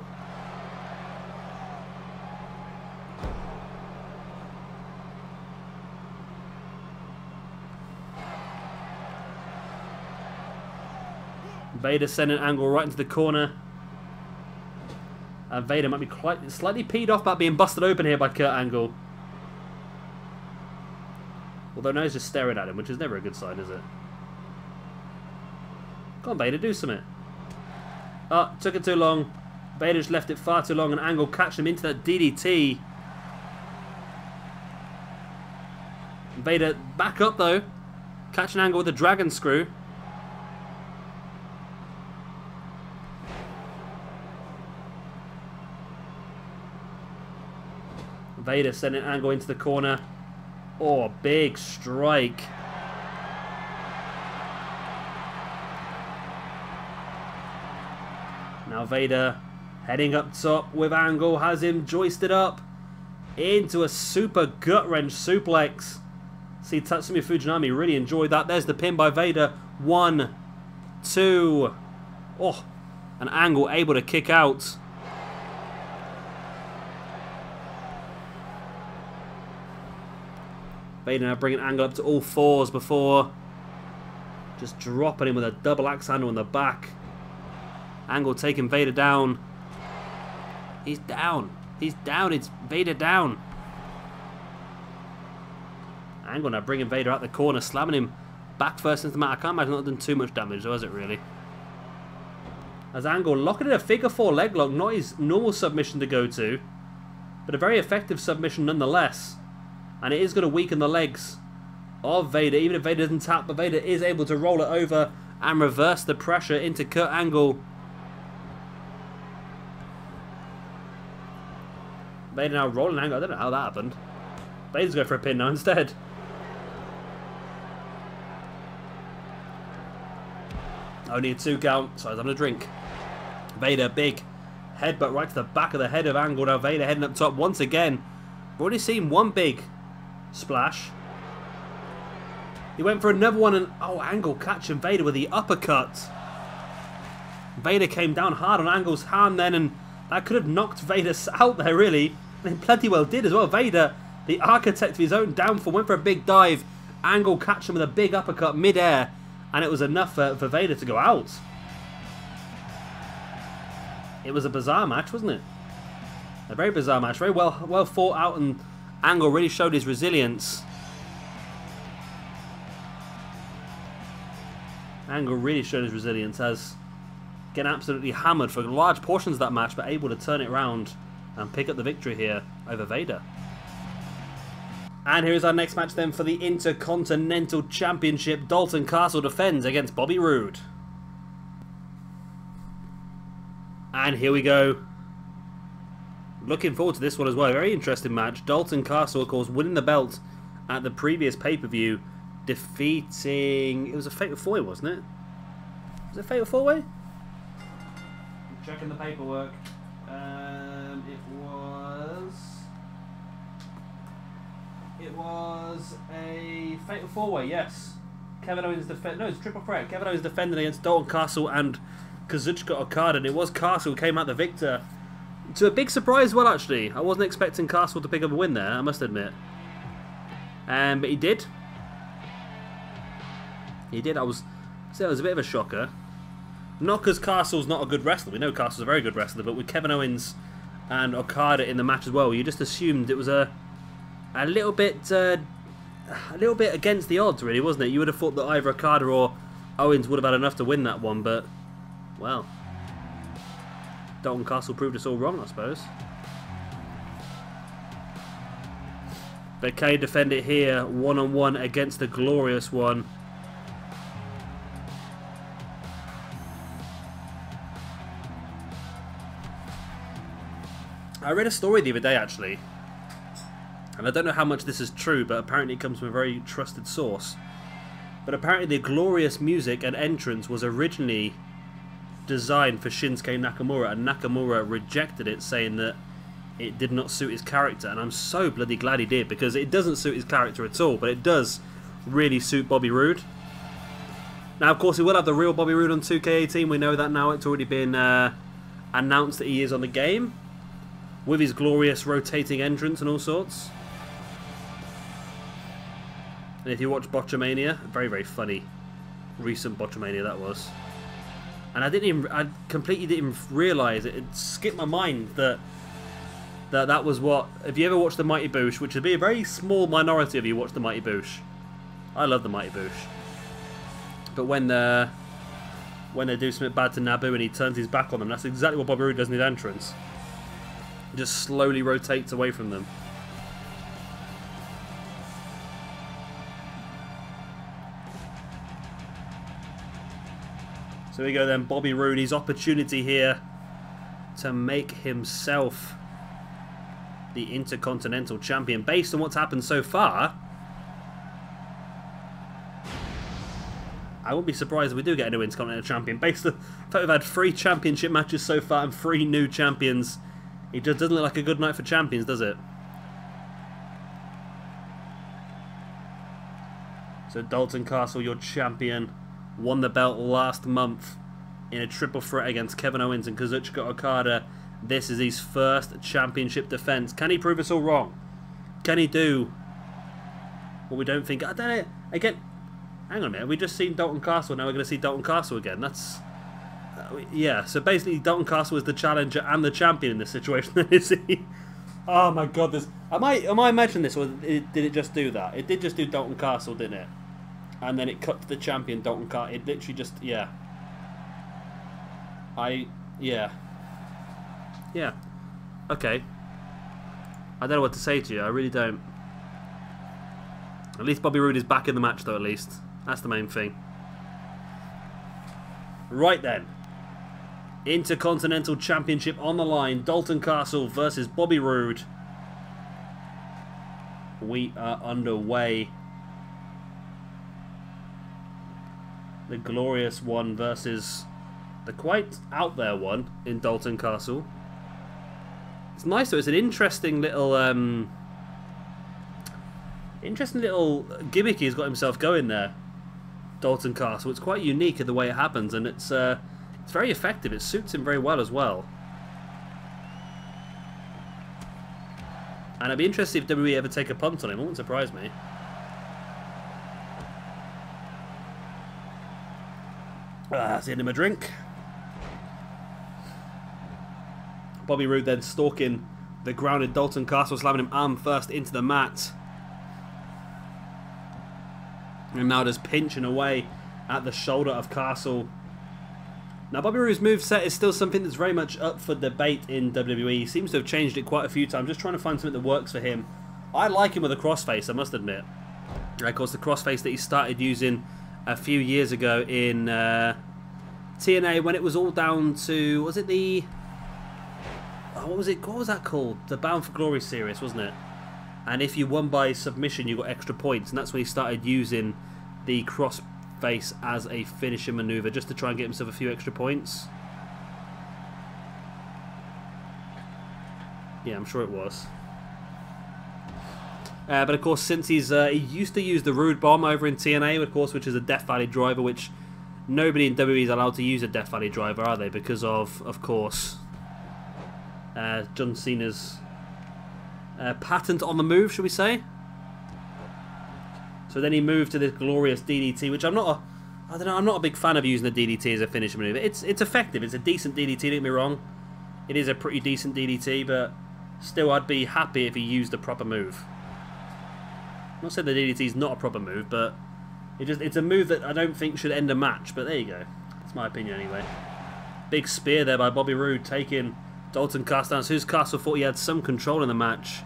Vader sending Angle right into the corner. And Vader might be quite slightly peed off about being busted open here by Kurt Angle. Although now he's just staring at him, which is never a good sign, is it? Come on, Vader, do something. Oh, took it too long. Vader just left it far too long, and Angle catched him into that DDT. Vader back up, though. Catching Angle with a dragon screw. Vader sending Angle into the corner. Oh, big strike. Now Vader heading up top with Angle, has him joisted up into a super gut-wrench suplex. See, Tatsumi Fujinami really enjoyed that. There's the pin by Vader. 1, 2. Oh, an Angle able to kick out. Vader now bringing Angle up to all fours before just dropping him with a double axe handle in the back. Angle taking Vader down. He's down. He's down. It's Vader down. Angle now bringing Vader out the corner, slamming him back first into the mat. I can't imagine that done too much damage, was it really? As Angle locking in a figure 4 leg lock, not his normal submission to go to, but a very effective submission nonetheless. And it is going to weaken the legs of Vader, even if Vader doesn't tap, but Vader is able to roll it over and reverse the pressure into Kurt Angle. Vader now rolling Angle. I don't know how that happened. Vader's going for a pin now instead. Only a 2 count, so I was having a drink. Vader, big headbutt right to the back of the head of Angle. Now Vader heading up top once again. We've already seen one big splash. He went for another one, and oh, Angle catching Vader with the uppercut. Vader came down hard on Angle's hand then, and that could have knocked Vader out there, really. And it plenty well did as well. Vader, the architect of his own downfall, went for a big dive. Angle catched him with a big uppercut mid-air, and it was enough for Vader to go out. It was a bizarre match, wasn't it? A very bizarre match. Very well fought out, and Angle really showed his resilience. Angle really showed his resilience as getting absolutely hammered for large portions of that match, but able to turn it around and pick up the victory here over Vader. And here is our next match then for the Intercontinental Championship. Dalton Castle defends against Bobby Roode. And here we go. Looking forward to this one as well. Very interesting match. Dalton Castle, of course, winning the belt at the previous pay-per-view, defeating... It was a Fatal 4-Way, wasn't it? Was it Fatal 4-Way? Checking the paperwork. It was a Fatal 4-Way, yes. Kevin Owens no, it's triple threat. Kevin Owens defending against Dalton Castle and Kazuchika Okada, and it was Castle who came out the victor. To a big surprise as well, actually. I wasn't expecting Castle to pick up a win there, I must admit. But he did. He did. It was a bit of a shocker. Not because Castle's not a good wrestler. We know Castle's a very good wrestler, but with Kevin Owens and Okada in the match as well, you just assumed it was a little bit against the odds, really, wasn't it? You would have thought that either Okada or Owens would have had enough to win that one, but well, Dalton Castle proved us all wrong, I suppose. But can he defend it here, one-on-one against the Glorious One? I read a story the other day, actually, and I don't know how much this is true, but apparently it comes from a very trusted source. But apparently the Glorious music and entrance was originally designed for Shinsuke Nakamura, and Nakamura rejected it, saying that it did not suit his character. And I'm so bloody glad he did, because it doesn't suit his character at all, but it does really suit Bobby Roode. Now, of course, we will have the real Bobby Roode on 2K18. We know that now. It's already been announced that he is on the game, with his glorious rotating entrance and all sorts. And if you watch Botchamania, very, very funny recent Botchamania that was. And I completely didn't realise it. It skipped my mind that was what. If you ever watched the Mighty Boosh, which would be a very small minority of you watch the Mighty Boosh. I love the Mighty Boosh. But when they do something bad to Naboo and he turns his back on them, that's exactly what Bobby Roode does in his entrance. He just slowly rotates away from them. So we go then, Bobby Roode, his opportunity here to make himself the Intercontinental Champion. Based on what's happened so far, I wouldn't be surprised if we do get a new Intercontinental Champion. Based on the fact we've had 3 championship matches so far and 3 new champions, it just doesn't look like a good night for champions, does it? So Dalton Castle, your champion, won the belt last month in a triple threat against Kevin Owens and Kazuchika Okada. This is his first championship defense. Can he prove us all wrong? Can he do what we don't think? I don't know. Again, hang on a minute. We just seen Dalton Castle. Now we're going to see Dalton Castle again. That's yeah. So basically, Dalton Castle is the challenger and the champion in this situation. Is he? Oh my God! This am I imagining this, or did it just do that? It did just do Dalton Castle, didn't it? And then it cut to the champion, Dalton Castle. It literally just, yeah. Yeah. Okay. I don't know what to say to you. I really don't. At least Bobby Roode is back in the match, though, at least. That's the main thing. Right then. Intercontinental Championship on the line. Dalton Castle versus Bobby Roode. We are underway. The Glorious One versus the quite out there one in Dalton Castle. It's nice though, it's an interesting little Interesting little gimmick he's got himself going there, Dalton Castle. It's quite unique in the way it happens, and it's very effective. It suits him very well as well. And I'd be interested if WWE ever take a punt on him. It wouldn't surprise me. That's the end of my drink. Bobby Roode then stalking the grounded Dalton Castle, slamming him arm first into the mat. And now just pinching away at the shoulder of Castle. Now, Bobby Roode's moveset is still something that's very much up for debate in WWE. He seems to have changed it quite a few times, just trying to find something that works for him. I like him with a crossface, I must admit. Of course, the crossface that he started using a few years ago in TNA when it was all down to... Was it the... Oh, what was that called? The Bound for Glory series, wasn't it? And if you won by submission, you got extra points. And that's when he started using the crossface as a finishing maneuver, just to try and get himself a few extra points. Yeah, I'm sure it was. But of course, since he used to use the Roode bomb over in TNA, of course, which is a Death Valley driver, which nobody in WWE is allowed to use a Death Valley driver, are they? Because of course, John Cena's patent on the move, shall we say? So then he moved to this glorious DDT, which I'm not a big fan of using the DDT as a finishing maneuver. It's effective. It's a decent DDT. Don't get me wrong. It is a pretty decent DDT, but still, I'd be happy if he used a proper move. I'm not saying the DDT is not a proper move, but it's a move that I don't think should end a match. But there you go. That's my opinion anyway. Big spear there by Bobby Roode, taking Dalton Castle down. So his Castle thought he had some control in the match.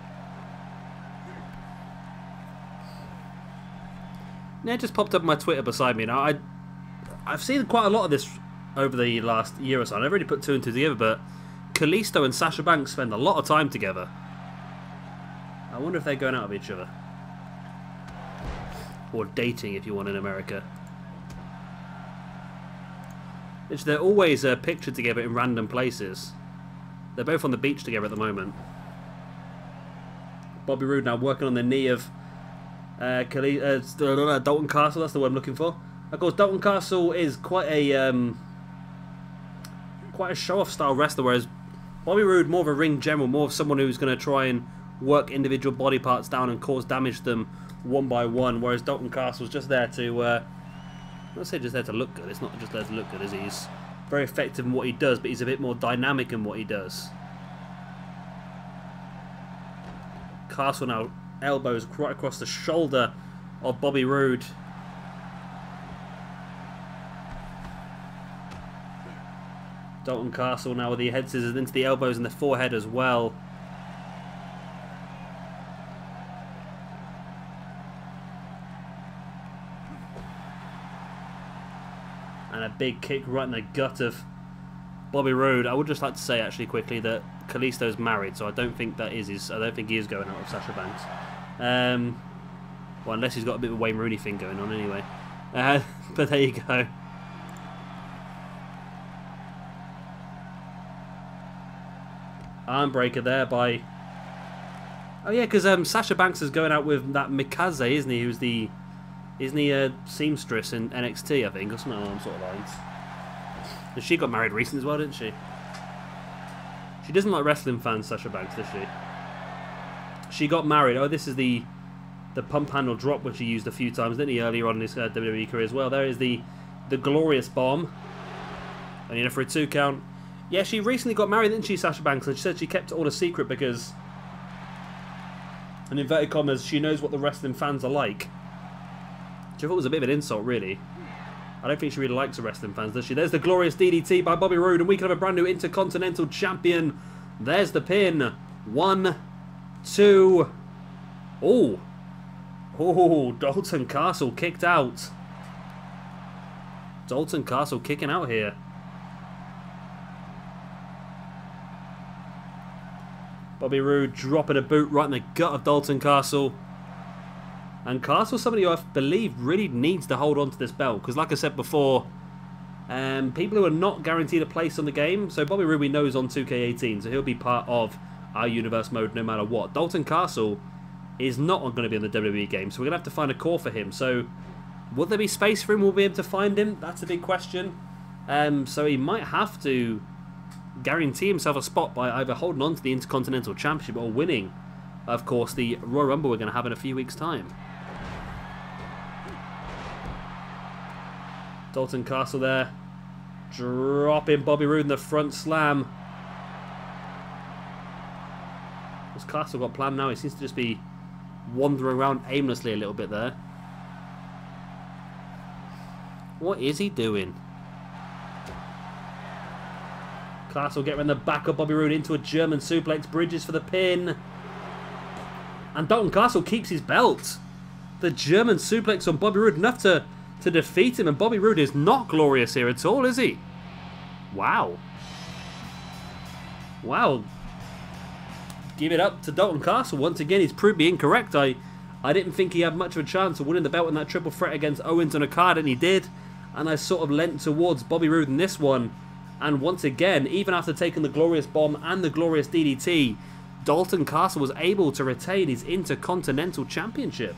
Yeah, it just popped up on my Twitter beside me. Now, I've seen quite a lot of this over the last year or so. I never really put two and two together, but Kalisto and Sasha Banks spend a lot of time together. I wonder if they're going out of each other. Or dating, if you want, in America. Which they're always pictured together in random places. They're both on the beach together at the moment. Bobby Roode now working on the knee of Dalton Castle, that's the word I'm looking for. Of course, Dalton Castle is quite a show-off style wrestler, whereas Bobby Roode more of a ring general, more of someone who's going to try and work individual body parts down and cause damage to them one by one, whereas Dalton Castle's just there to, I'm not say just there to look good, it's not just there to look good, is he? He's very effective in what he does, but he's a bit more dynamic in what he does. Castle now elbows right across the shoulder of Bobby Roode. Dalton Castle now with the head scissors into the elbows and the forehead as well. And a big kick right in the gut of Bobby Roode. I would just like to say actually quickly that Kalisto's married, so I don't think that is his. I don't think he is going out with Sasha Banks. Well, unless he's got a bit of a Wayne Rooney thing going on anyway. But there you go. Armbreaker there by... Oh yeah, because Sasha Banks is going out with that Mikaze, isn't he? Who's the... Isn't he a seamstress in NXT, I think, or something along sort of lines. And she got married recently as well, didn't she? She doesn't like wrestling fans, Sasha Banks, does she? She got married. Oh, this is the pump handle drop, which he used a few times, didn't he, earlier on in his WWE career as well. There is the glorious bomb. And you know, for a 2 count. Yeah, she recently got married, didn't she, Sasha Banks? And she said she kept it all a secret because, in inverted commas, she knows what the wrestling fans are like. Which I thought was a bit of an insult, really. I don't think she really likes the wrestling fans, does she? There's the glorious DDT by Bobby Roode, and we can have a brand new Intercontinental Champion. There's the pin. 1, 2. Oh. Oh, Dalton Castle kicked out. Dalton Castle kicking out here. Bobby Roode dropping a boot right in the gut of Dalton Castle. And Castle's somebody who I believe really needs to hold on to this belt. Because like I said before, people who are not guaranteed a place on the game. So Bobby Roode we know is on 2K18. So he'll be part of our universe mode no matter what. Dalton Castle He's not going to be in the WWE game, so we're going to have to find a core for him. So, will there be space for him? We'll be able to find him? That's a big question. So he might have to guarantee himself a spot by either holding on to the Intercontinental Championship or winning, of course, the Royal Rumble we're going to have in a few weeks' time. Dalton Castle there, dropping Bobby Roode in the front slam. What's Castle got planned now? He seems to just be wandering around aimlessly a little bit there. What is he doing? Castle getting the back of Bobby Roode into a German suplex, bridges for the pin. And Dalton Castle keeps his belt. The German suplex on Bobby Roode, enough to defeat him. And Bobby Roode is not glorious here at all, is he? Wow. Wow. Give it up to Dalton Castle. Once again, he's proved me incorrect. I didn't think he had much of a chance of winning the belt in that triple threat against Owens and Okada, and he did. And I sort of leant towards Bobby Roode in this one. And once again, even after taking the Glorious Bomb and the Glorious DDT, Dalton Castle was able to retain his Intercontinental Championship.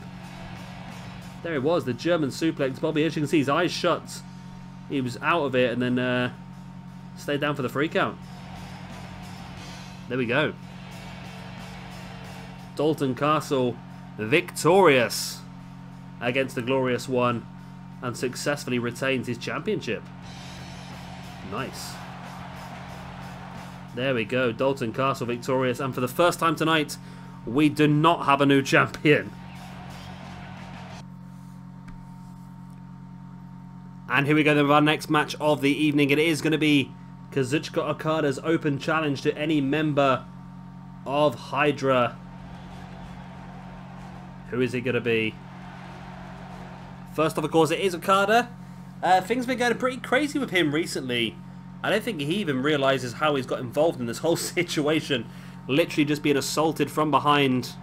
There it was, the German suplex. Bobby, as you can see, his eyes shut. He was out of it and then stayed down for the 3 count. There we go. Dalton Castle victorious against the Glorious One and successfully retains his championship. Nice. There we go. Dalton Castle victorious. And for the first time tonight, we do not have a new champion. And here we go then with our next match of the evening. It is going to be Kazuchika Okada's open challenge to any member of Hydra. Who is it going to be? First off, of course, it is Okada. Things have been going pretty crazy with him recently. I don't think he even realises how he's got involved in this whole situation. Literally just being assaulted from behind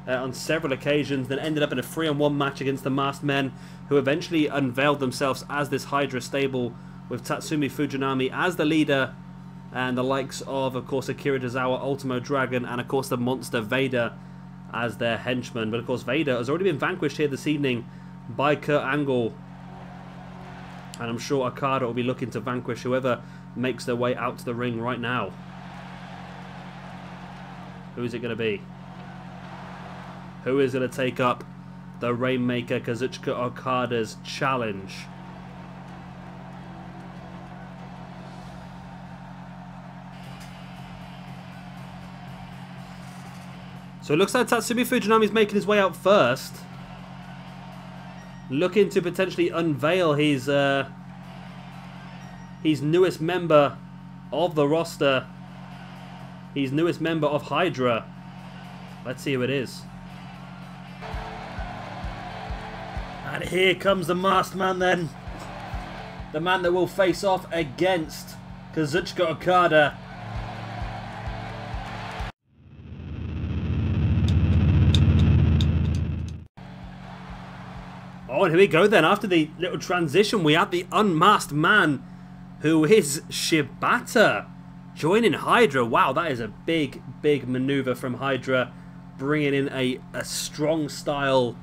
on several occasions, then ended up in a 3-on-1 match against the Masked Men, who eventually unveiled themselves as this Hydra stable with Tatsumi Fujinami as the leader, and the likes of course, Akira Tozawa, Ultimo Dragon, and of course the monster Vader as their henchman. But of course, Vader has already been vanquished here this evening by Kurt Angle, and I'm sure Okada will be looking to vanquish whoever makes their way out to the ring right now. Who is it going to be? Who is going to take up the Rainmaker Kazuchika Okada's challenge? So it looks like Tatsumi Fujinami is making his way out first, looking to potentially unveil his newest member of the roster, his newest member of Hydra. Let's see who it is. And here comes the Masked Man then. The man that will face off against Kazuchika Okada. Oh, and here we go then. After the little transition, we have the Unmasked Man, who is Shibata, joining Hydra. Wow, that is a big, big maneuver from Hydra, bringing in a strong style,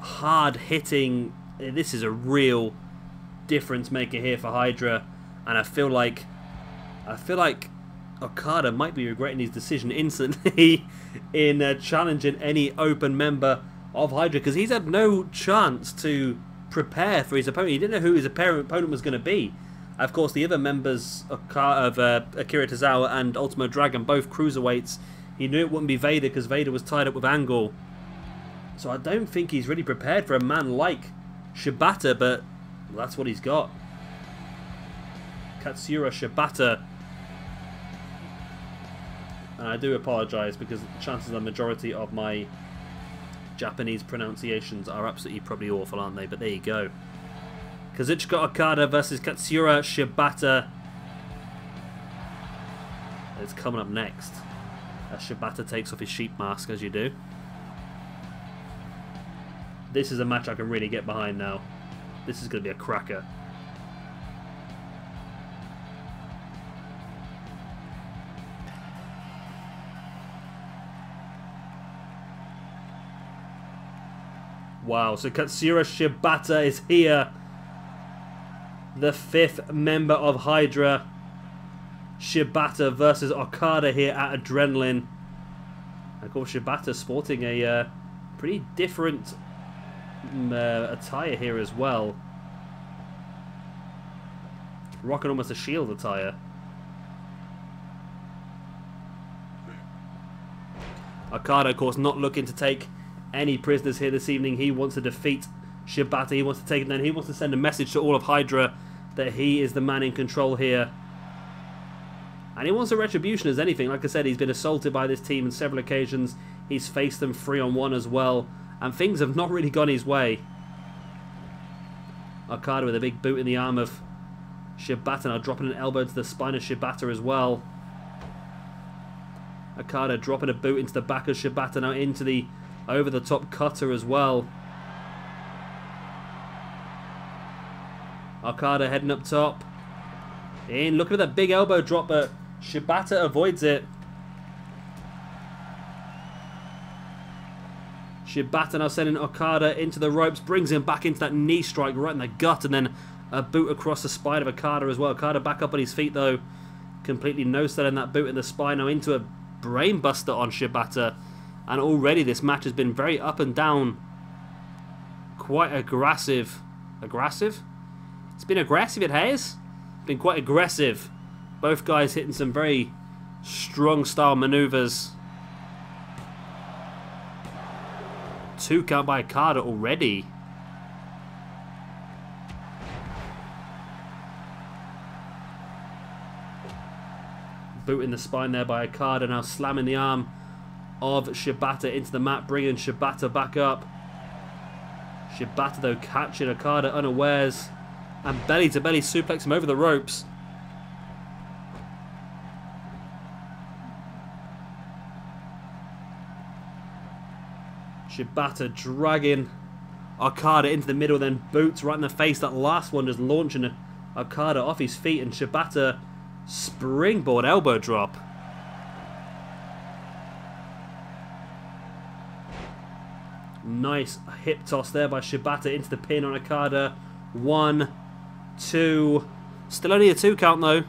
hard-hitting. This is a real difference maker here for Hydra, and I feel like Okada might be regretting his decision instantly in challenging any open member of Hydra, because he's had no chance to prepare for his opponent. He didn't know who his opponent was going to be. Of course, the other members of Akira Tozawa and Ultimo Dragon, both cruiserweights, he knew it wouldn't be Vader because Vader was tied up with Angle. So I don't think he's really prepared for a man like Shibata, but that's what he's got. Katsura Shibata. And I do apologise because chances are the majority of my Japanese pronunciations are absolutely probably awful, aren't they? But there you go. Kazuchika Okada versus Katsura Shibata. It's coming up next, as Shibata takes off his sheep mask, as you do. This is a match I can really get behind now. This is going to be a cracker. Wow, so Katsura Shibata is here. The 5th member of Hydra. Shibata versus Okada here at Adrenaline. Of course, Shibata sporting a pretty different attire here as well. Rocking almost a Shield attire. Okada, of course, not looking to take any prisoners here this evening. He wants to defeat Shibata. He wants to take it down. He wants to send a message to all of Hydra that he is the man in control here. And he wants a retribution as anything. Like I said, he's been assaulted by this team on several occasions. He's faced them 3-on-1 as well. And things have not really gone his way. Okada with a big boot in the arm of Shibata. Now dropping an elbow to the spine of Shibata as well. Okada dropping a boot into the back of Shibata. Now into the over-the-top cutter as well. Okada heading up top. In, looking at that big elbow drop, but Shibata avoids it. Shibata now sending Okada into the ropes, brings him back into that knee strike right in the gut, and then a boot across the spine of Okada as well. Okada back up on his feet though, completely no-selling that boot in the spine. Now into a brainbuster on Shibata, and already this match has been very up and down. Quite aggressive. Aggressive? It's been aggressive, it has. Been quite aggressive. Both guys hitting some very strong style maneuvers. 2 count by Okada already. Boot in the spine there by Okada, now slamming the arm of Shibata into the mat, bringing Shibata back up. Shibata though catching Okada unawares. And belly to belly suplex him over the ropes. Shibata dragging Okada into the middle, then boots right in the face. That last one just launching Okada off his feet, and Shibata springboard elbow drop. Nice hip toss there by Shibata into the pin on Okada. 1, 2, still only a 2 count though.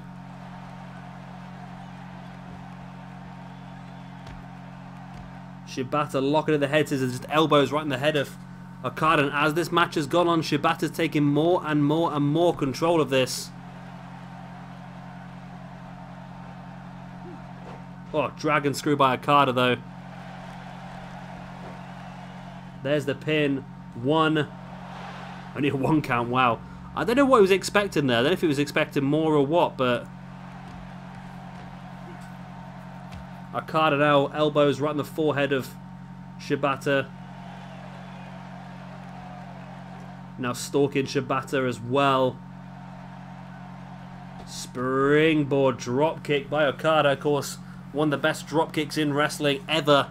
Shibata locking at the head scissors, just elbows right in the head of Okada. And as this match has gone on, Shibata's taking more and more and more control of this. Oh, dragon screw by Okada though. There's the pin. 1. Only a 1 count, wow. I don't know what he was expecting there. I don't know if he was expecting more or what, but Okada now elbows right in the forehead of Shibata. Now stalking Shibata as well. Springboard dropkick by Okada, of course. One of the best dropkicks in wrestling ever.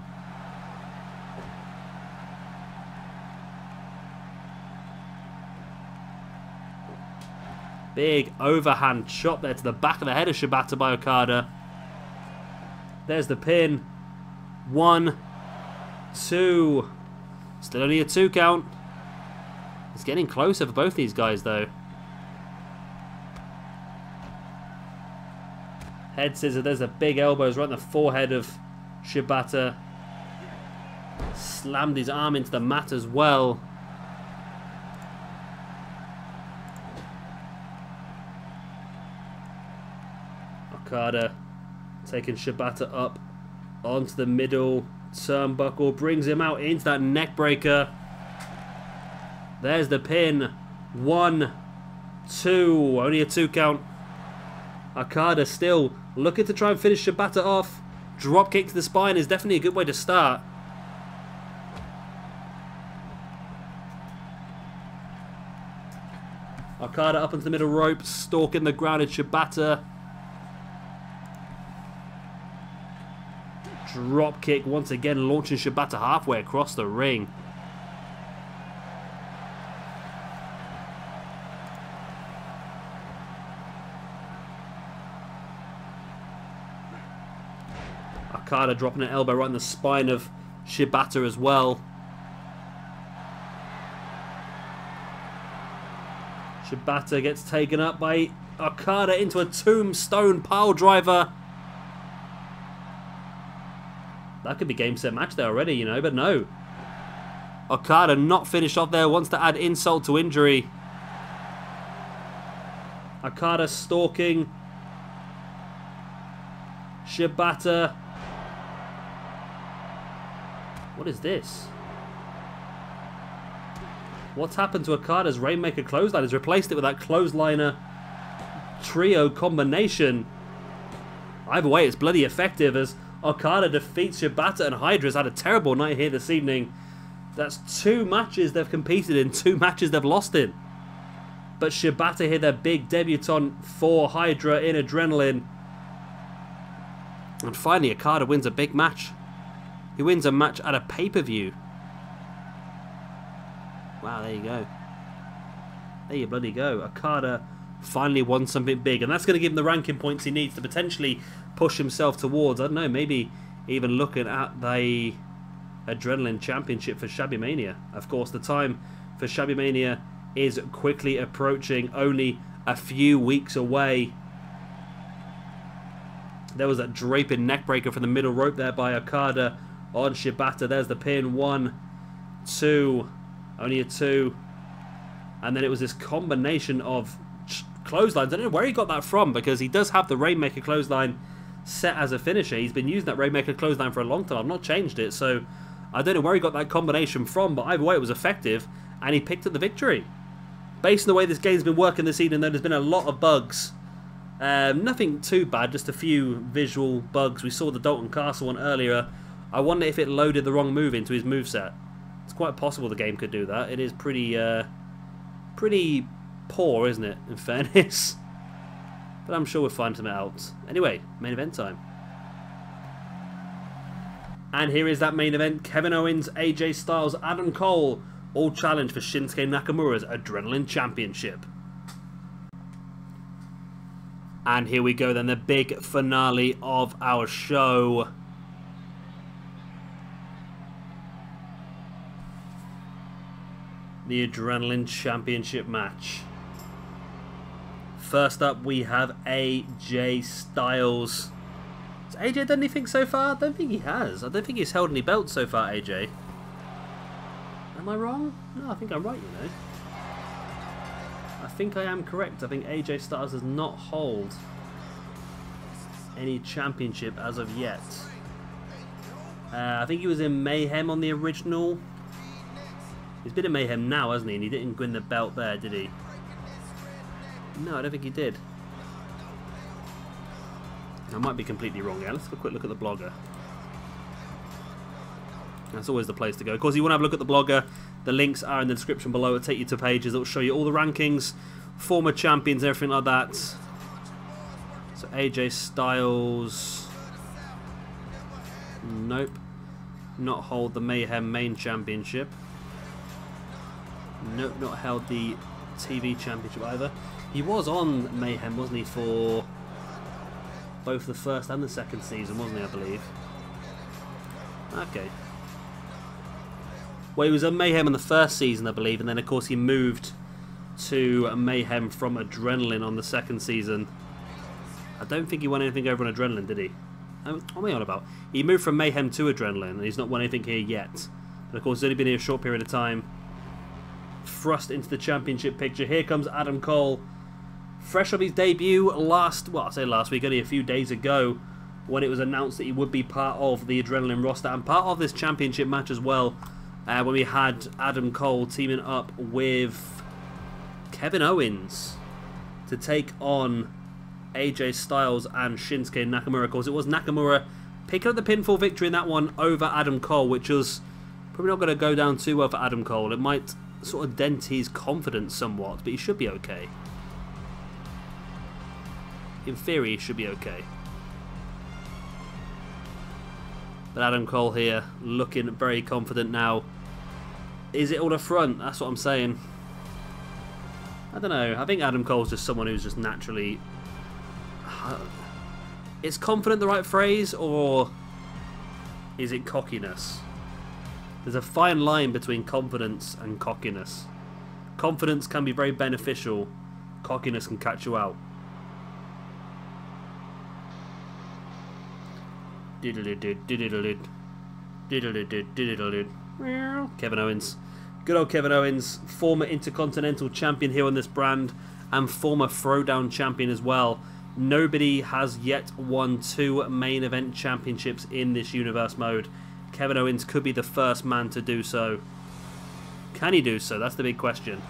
Big overhand chop there to the back of the head of Shibata by Okada. There's the pin. 1, 2. Still only a 2 count. It's getting closer for both these guys though. Head scissor. There's the big elbows right in the forehead of Shibata. Slammed his arm into the mat as well. Okada taking Shibata up onto the middle turnbuckle, brings him out into that neck breaker. There's the pin. 1, 2, only a 2 count. Okada still looking to try and finish Shibata off. Drop kick to the spine is definitely a good way to start. Okada up into the middle rope, stalking the grounded Shibata. Drop kick once again, launching Shibata halfway across the ring. Okada dropping an elbow right in the spine of Shibata as well. Shibata gets taken up by Okada into a tombstone pile driver. That could be game, set, match there already, you know, but no. Okada not finished off there, wants to add insult to injury. Okada stalking Shibata. What is this? What's happened to Okada's Rainmaker clothesline? He's replaced it with that clothesliner trio combination. Either way, it's bloody effective as Okada defeats Shibata, and Hydra's had a terrible night here this evening. That's 2 matches they've competed in, 2 matches they've lost in. But Shibata here, their big debutant for Hydra in Adrenaline. And finally, Okada wins a big match. He wins a match at a pay-per-view. Wow, there you go. There you bloody go. Okada finally won something big. And that's going to give him the ranking points he needs to potentially push himself towards, I don't know, maybe even looking at the Adrenaline Championship for Shabby Mania. Of course, the time for Shabby Mania is quickly approaching, only a few weeks away. There was that draping neckbreaker from the middle rope there by Okada on Shibata. There's the pin. 1, 2, only a 2. And then it was this combination of clotheslines. I don't know where he got that from, because he does have the Rainmaker clothesline set as a finisher. He's been using that Rainmaker clothesline for a long time. I've not changed it, so I don't know where he got that combination from, but either way it was effective, and he picked up the victory. Based on the way this game's been working this evening, though, there's been a lot of bugs. Nothing too bad, just a few visual bugs. We saw the Dalton Castle one earlier. I wonder if it loaded the wrong move into his moveset. It's quite possible the game could do that. It is pretty poor, isn't it, in fairness? But I'm sure we'll find something out. Anyway, main event time. And here is that main event. Kevin Owens, AJ Styles, Adam Cole all challenge for Shinsuke Nakamura's Adrenaline Championship. And here we go then, the big finale of our show. The Adrenaline Championship match. First up, we have AJ Styles. Has AJ done anything so far? I don't think he has. I don't think he's held any belts so far, AJ. Am I wrong? No, I think I'm right, you know. I think I am correct. I think AJ Styles does not hold any championship as of yet. I think he was in Mayhem on the original. He's been in Mayhem now, hasn't he? And he didn't win the belt there, did he? No, I don't think he did. I might be completely wrong here. Let's have a quick look at the blogger. That's always the place to go. Of course, you want to have a look at the blogger. The links are in the description below. It'll take you to pages that will show you all the rankings, former champions, and everything like that. So AJ Styles. Nope. Not hold the Mayhem main championship. Nope, not held the TV championship either. He was on Mayhem, wasn't he, for both the first and the second season, wasn't he, I believe? Okay. Well, he was on Mayhem in the first season, I believe, and then, of course, he moved to Mayhem from Adrenaline on the second season. I don't think he won anything over on Adrenaline, did he? What am I on about? He moved from Mayhem to Adrenaline, and he's not won anything here yet. But, of course, he's only been here a short period of time. Thrust into the championship picture. Here comes Adam Cole. Fresh off his debut last week, only a few days ago, when it was announced that he would be part of the Adrenaline roster and part of this championship match as well, when we had Adam Cole teaming up with Kevin Owens to take on AJ Styles and Shinsuke Nakamura. Of course, it was Nakamura picking up the pinfall victory in that one over Adam Cole, which was probably not going to go down too well for Adam Cole. It might sort of dent his confidence somewhat, but he should be okay. In theory, he should be okay. But Adam Cole here, looking very confident now. Is it all a front? That's what I'm saying. I don't know. I think Adam Cole's just someone who's just naturally... Is confident the right phrase, or is it cockiness? There's a fine line between confidence and cockiness. Confidence can be very beneficial, Cockiness can catch you out. Kevin Owens. Good old Kevin Owens, former Intercontinental Champion here on this brand, and former Throwdown Champion as well. Nobody has yet won 2 main event championships in this universe mode. Kevin Owens could be the first man to do so. Can he do so? That's the big question.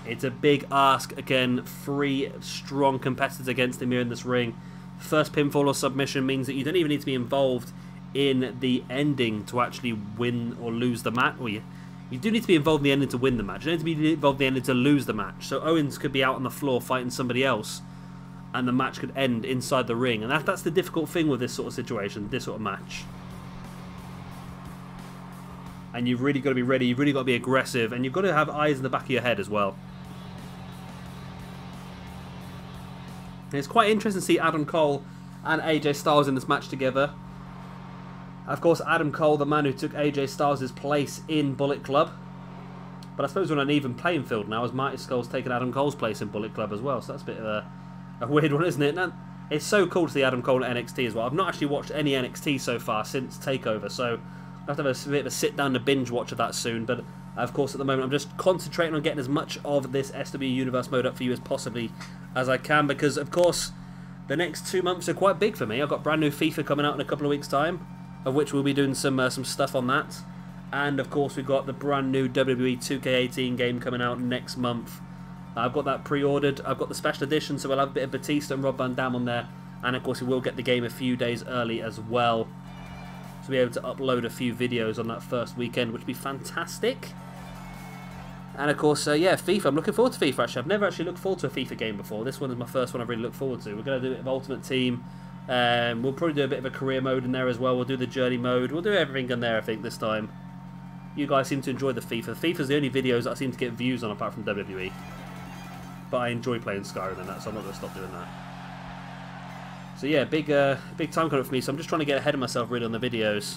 It's a big ask. Again, 3 strong competitors against him here in this ring. First pinfall or submission means that you don't even need to be involved in the ending to actually win or lose the match. Well, you do need to be involved in the ending to win the match. You don't need to be involved in the ending to lose the match. So Owens could be out on the floor fighting somebody else, and the match could end inside the ring. And that's the difficult thing with this sort of situation, this sort of match. And you've really got to be ready, you've really got to be aggressive, and you've got to have eyes in the back of your head as well. And it's quite interesting to see Adam Cole and AJ Styles in this match together. Of course, Adam Cole, the man who took AJ Styles' place in Bullet Club. But I suppose we're on an even playing field now, as Marty Skull's taken Adam Cole's place in Bullet Club as well. So that's a bit of a weird one, isn't it? And it's so cool to see Adam Cole at NXT as well. I've not actually watched any NXT so far since TakeOver, so I'll have to have a bit of a sit-down to binge watch of that soon. But of course, at the moment, I'm just concentrating on getting as much of this SWE Universe mode up for you as I can, because, of course, the next 2 months are quite big for me. I've got brand new FIFA coming out in a couple of weeks' time, of which we'll be doing some stuff on that. And, of course, we've got the brand new WWE 2K18 game coming out next month. I've got that pre-ordered. I've got the special edition, so we'll have a bit of Batista and Rob Van Dam on there. And, of course, we will get the game a few days early as well. So we'll be able to upload a few videos on that first weekend, which would be fantastic. And, of course, yeah, FIFA. I'm looking forward to FIFA, actually. I've never actually looked forward to a FIFA game before. This one is my first one I've really looked forward to. We're going to do a bit of Ultimate Team. We'll probably do a bit of a career mode in there as well. We'll do the journey mode. We'll do everything in there, I think, this time. You guys seem to enjoy the FIFA. FIFA's the only videos that I seem to get views on apart from WWE. But I enjoy playing Skyrim and that, so I'm not going to stop doing that. So yeah, big time coming up for me, so I'm just trying to get ahead of myself really on the videos.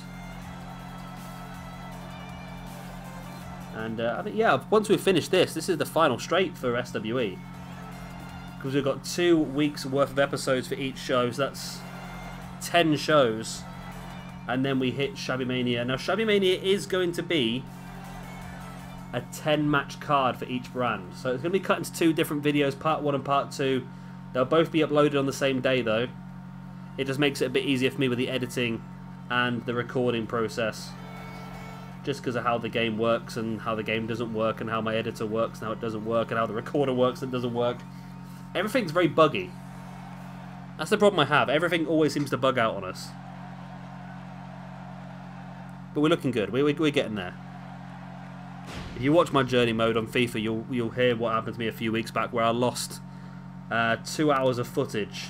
And I think, yeah, once we've finished this is the final straight for SWE. Because we've got 2 weeks worth of episodes for each show, so that's 10 shows. And then we hit Shabby Mania. Now, Shabby Mania is going to be a 10-match card for each brand. So it's going to be cut into 2 different videos, part 1 and part 2. They'll both be uploaded on the same day, though. It just makes it a bit easier for me with the editing and the recording process. Just because of how the game works and how the game doesn't work and how my editor works and how it doesn't work and how the recorder works and doesn't work. Everything's very buggy. That's the problem I have. Everything always seems to bug out on us. But we're looking good. We're getting there. If you watch my journey mode on FIFA, you'll hear what happened to me a few weeks back where I lost 2 hours of footage.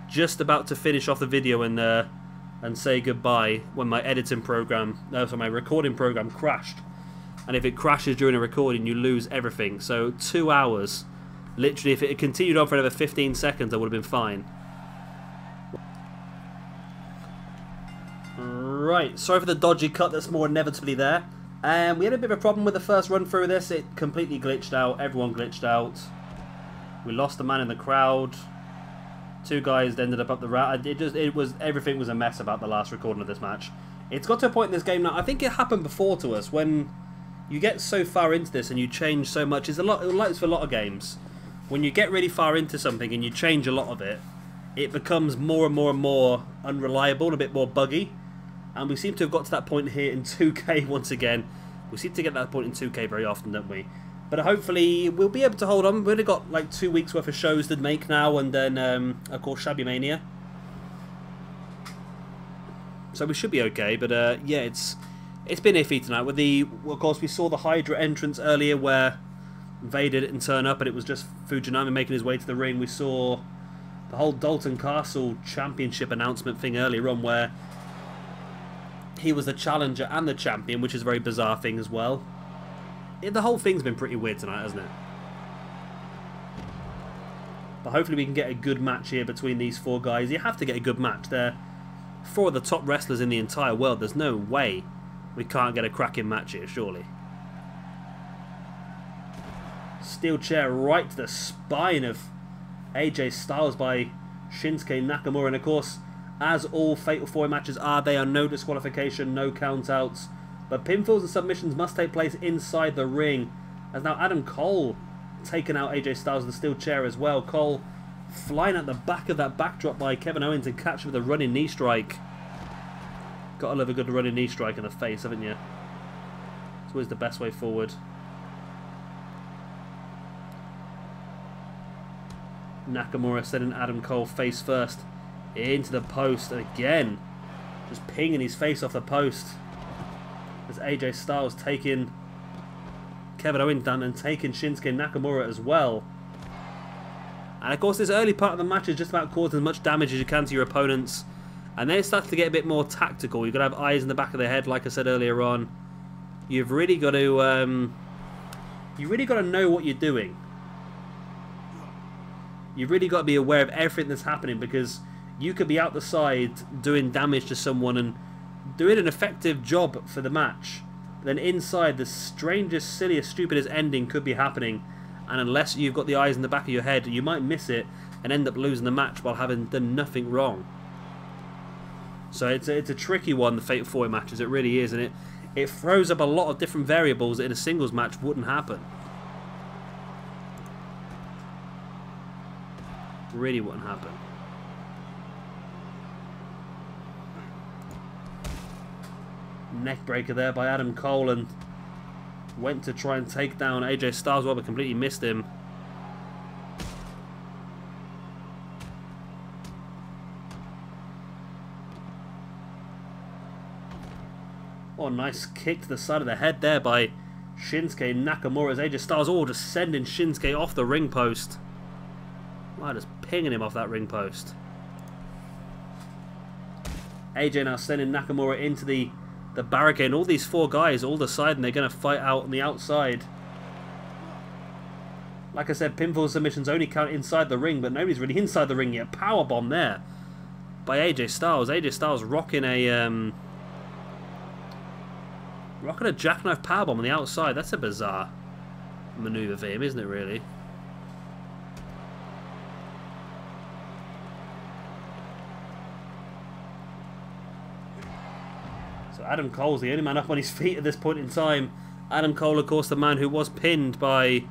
Just about to finish off the video and say goodbye when my editing program, my recording program crashed. And if it crashes during a recording, you lose everything. So 2 hours. Literally, if it had continued on for another 15 seconds, I would have been fine. Right, sorry for the dodgy cut that's more inevitably there. We had a bit of a problem with the first run through this. It completely glitched out. Everyone glitched out. We lost a man in the crowd. 2 guys ended up the route. Everything was a mess about the last recording of this match. It's got to a point in this game now. I think it happened before to us when you get so far into this and you change so much. It's like this for a lot of games. When you get really far into something and you change a lot of it, it becomes more and more and more unreliable and a bit more buggy. And we seem to have got to that point here in 2K once again. We seem to get that point in 2K very often, don't we? But hopefully we'll be able to hold on. We've only got like 2 weeks worth of shows to make now, and then of course Shabby Mania. So we should be okay. But yeah, it's been iffy tonight. Of course, we saw the Hydra entrance earlier where Vader didn't turn up, and it was just Fujinami making his way to the ring. We saw the whole Dalton Castle Championship announcement thing earlier on where he was the challenger and the champion, which is a very bizarre thing as well. The whole thing's been pretty weird tonight, hasn't it? But hopefully we can get a good match here between these 4 guys. You have to get a good match. They're 4 of the top wrestlers in the entire world. There's no way we can't get a cracking match here, surely. Steel chair right to the spine of AJ Styles by Shinsuke Nakamura. And of course, as all Fatal 4 matches are, they are no disqualification, no countouts. But pinfalls and submissions must take place inside the ring. As now Adam Cole taken out AJ Styles with the steel chair as well. Cole flying at the back of that backdrop by Kevin Owens and catch with a running knee strike. Gotta love a good running knee strike in the face, haven't you? It's always the best way forward. Nakamura sending Adam Cole face first into the post, and again just pinging his face off the post as AJ Styles taking Kevin Owens down and taking Shinsuke Nakamura as well. And of course this early part of the match is just about causing as much damage as you can to your opponents, and then it starts to get a bit more tactical. You've got to have eyes in the back of the head, like I said earlier on. You've really got to know what you're doing. You've really got to be aware of everything that's happening, because you could be out the side doing damage to someone and doing an effective job for the match. But then inside, the strangest, silliest, stupidest ending could be happening. And unless you've got the eyes in the back of your head, you might miss it and end up losing the match while having done nothing wrong. So it's a tricky one, the Fatal 4 matches. It really is. And it throws up a lot of different variables that in a singles match wouldn't happen. Really wouldn't happen. Neck breaker there by Adam Cole, and went to try and take down AJ Styles, but completely missed him. Oh, nice kick to the side of the head there by Shinsuke Nakamura as AJ Styles just sending Shinsuke off the ring post. Wow, just pinging him off that ring post. AJ now sending Nakamura into the barricade. And all these 4 guys all deciding they're going to fight out on the outside. Like I said, pinfall submissions only count inside the ring, but nobody's really inside the ring yet. Powerbomb there by AJ Styles. AJ Styles rocking a jackknife powerbomb on the outside. That's a bizarre maneuver for him, isn't it, really? Adam Cole's the only man up on his feet at this point in time. Adam Cole, of course, the man who was pinned by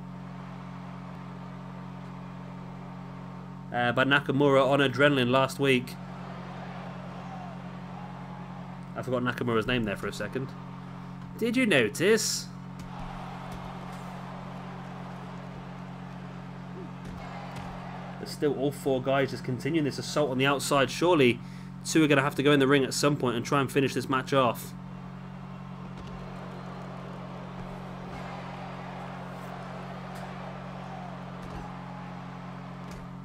Nakamura on Adrenaline last week. I forgot Nakamura's name there for a second. Did you notice? There's still all 4 guys just continuing this assault on the outside. Surely 2 are going to have to go in the ring at some point and try and finish this match off.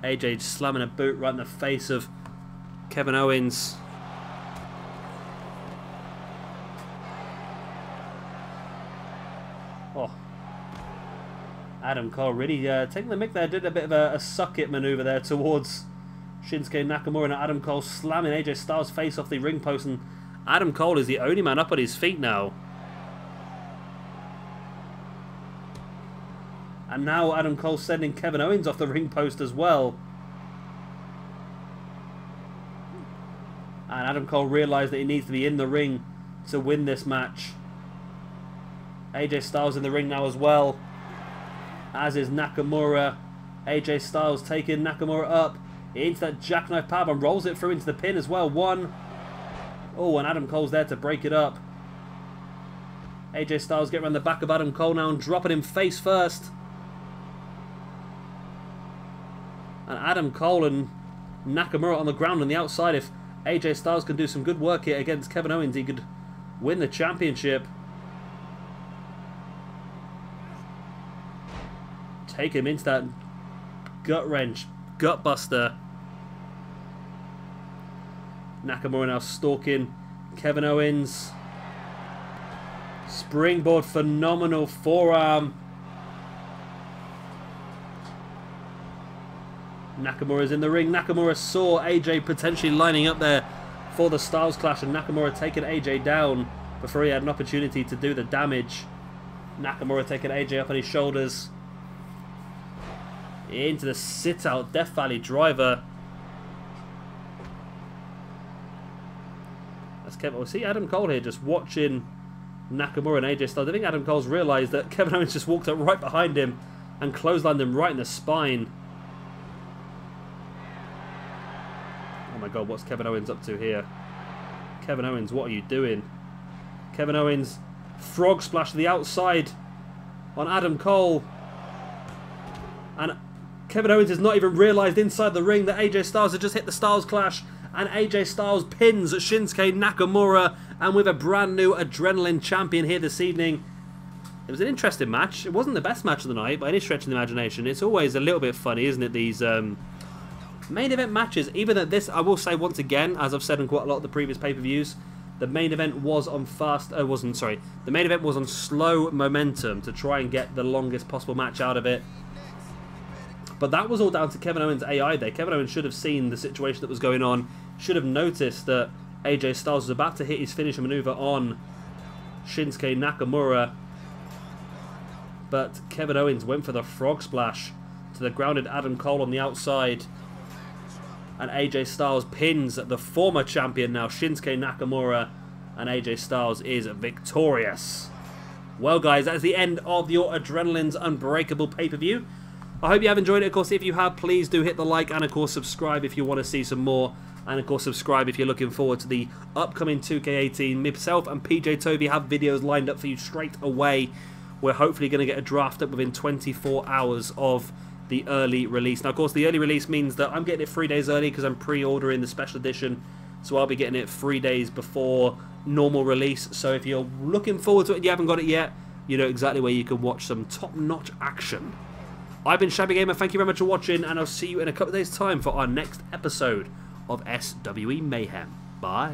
AJ slamming a boot right in the face of Kevin Owens. Oh. Adam Cole really taking the mick there. Did a bit of a suck it maneuver there towards Shinsuke Nakamura, and Adam Cole slamming AJ Styles' face off the ring post, and Adam Cole is the only man up on his feet now. And now Adam Cole sending Kevin Owens off the ring post as well. And Adam Cole realised that he needs to be in the ring to win this match. AJ Styles in the ring now as well, as is Nakamura. AJ Styles taking Nakamura up into that jackknife powerbomb, rolls it through into the pin as well. 1. Oh, and Adam Cole's there to break it up. AJ Styles getting around the back of Adam Cole now and dropping him face first. And Adam Cole and Nakamura on the ground on the outside. If AJ Styles can do some good work here against Kevin Owens, he could win the championship. Take him into that gut wrench, gut buster. Nakamura now stalking Kevin Owens. Springboard, phenomenal forearm. Nakamura's in the ring. Nakamura saw AJ potentially lining up there for the Styles Clash, and Nakamura taking AJ down before he had an opportunity to do the damage. Nakamura taking AJ up on his shoulders. Into the sit-out Death Valley driver. That's Kevin. We see Adam Cole here just watching Nakamura and AJ Styles. I think Adam Cole's realised that Kevin Owens just walked up right behind him and clotheslined him right in the spine. Oh my god, what's Kevin Owens up to here? Kevin Owens, what are you doing? Kevin Owens, frog splash to the outside on Adam Cole. And Kevin Owens has not even realised inside the ring that AJ Styles had just hit the Styles Clash. And AJ Styles pins Shinsuke Nakamura. And with a brand new Adrenaline champion here this evening. It was an interesting match. It wasn't the best match of the night by any stretch of the imagination. It's always a little bit funny, isn't it, these main event matches. Even at this, I will say once again, as I've said in quite a lot of the previous pay-per-views, the main event was on the main event was on slow momentum to try and get the longest possible match out of it. But that was all down to Kevin Owens' AI there. Kevin Owens should have seen the situation that was going on, should have noticed that AJ Styles was about to hit his finisher maneuver on Shinsuke Nakamura. But Kevin Owens went for the frog splash to the grounded Adam Cole on the outside. And AJ Styles pins the former champion now, Shinsuke Nakamura. And AJ Styles is victorious. Well, guys, that is the end of your Adrenaline's Unbreakable pay-per-view. I hope you have enjoyed it. Of course, if you have, please do hit the like and, of course, subscribe if you want to see some more. And, of course, subscribe if you're looking forward to the upcoming 2K18. Myself and PJ Toby have videos lined up for you straight away. We're hopefully going to get a draft up within 24 hours of the early release. Now, of course, the early release means that I'm getting it 3 days early because I'm pre-ordering the special edition. So I'll be getting it 3 days before normal release. So if you're looking forward to it and you haven't got it yet, you know exactly where you can watch some top-notch action. I've been Shabby Gamer, thank you very much for watching, and I'll see you in a couple of days' time for our next episode of SWE Mayhem. Bye.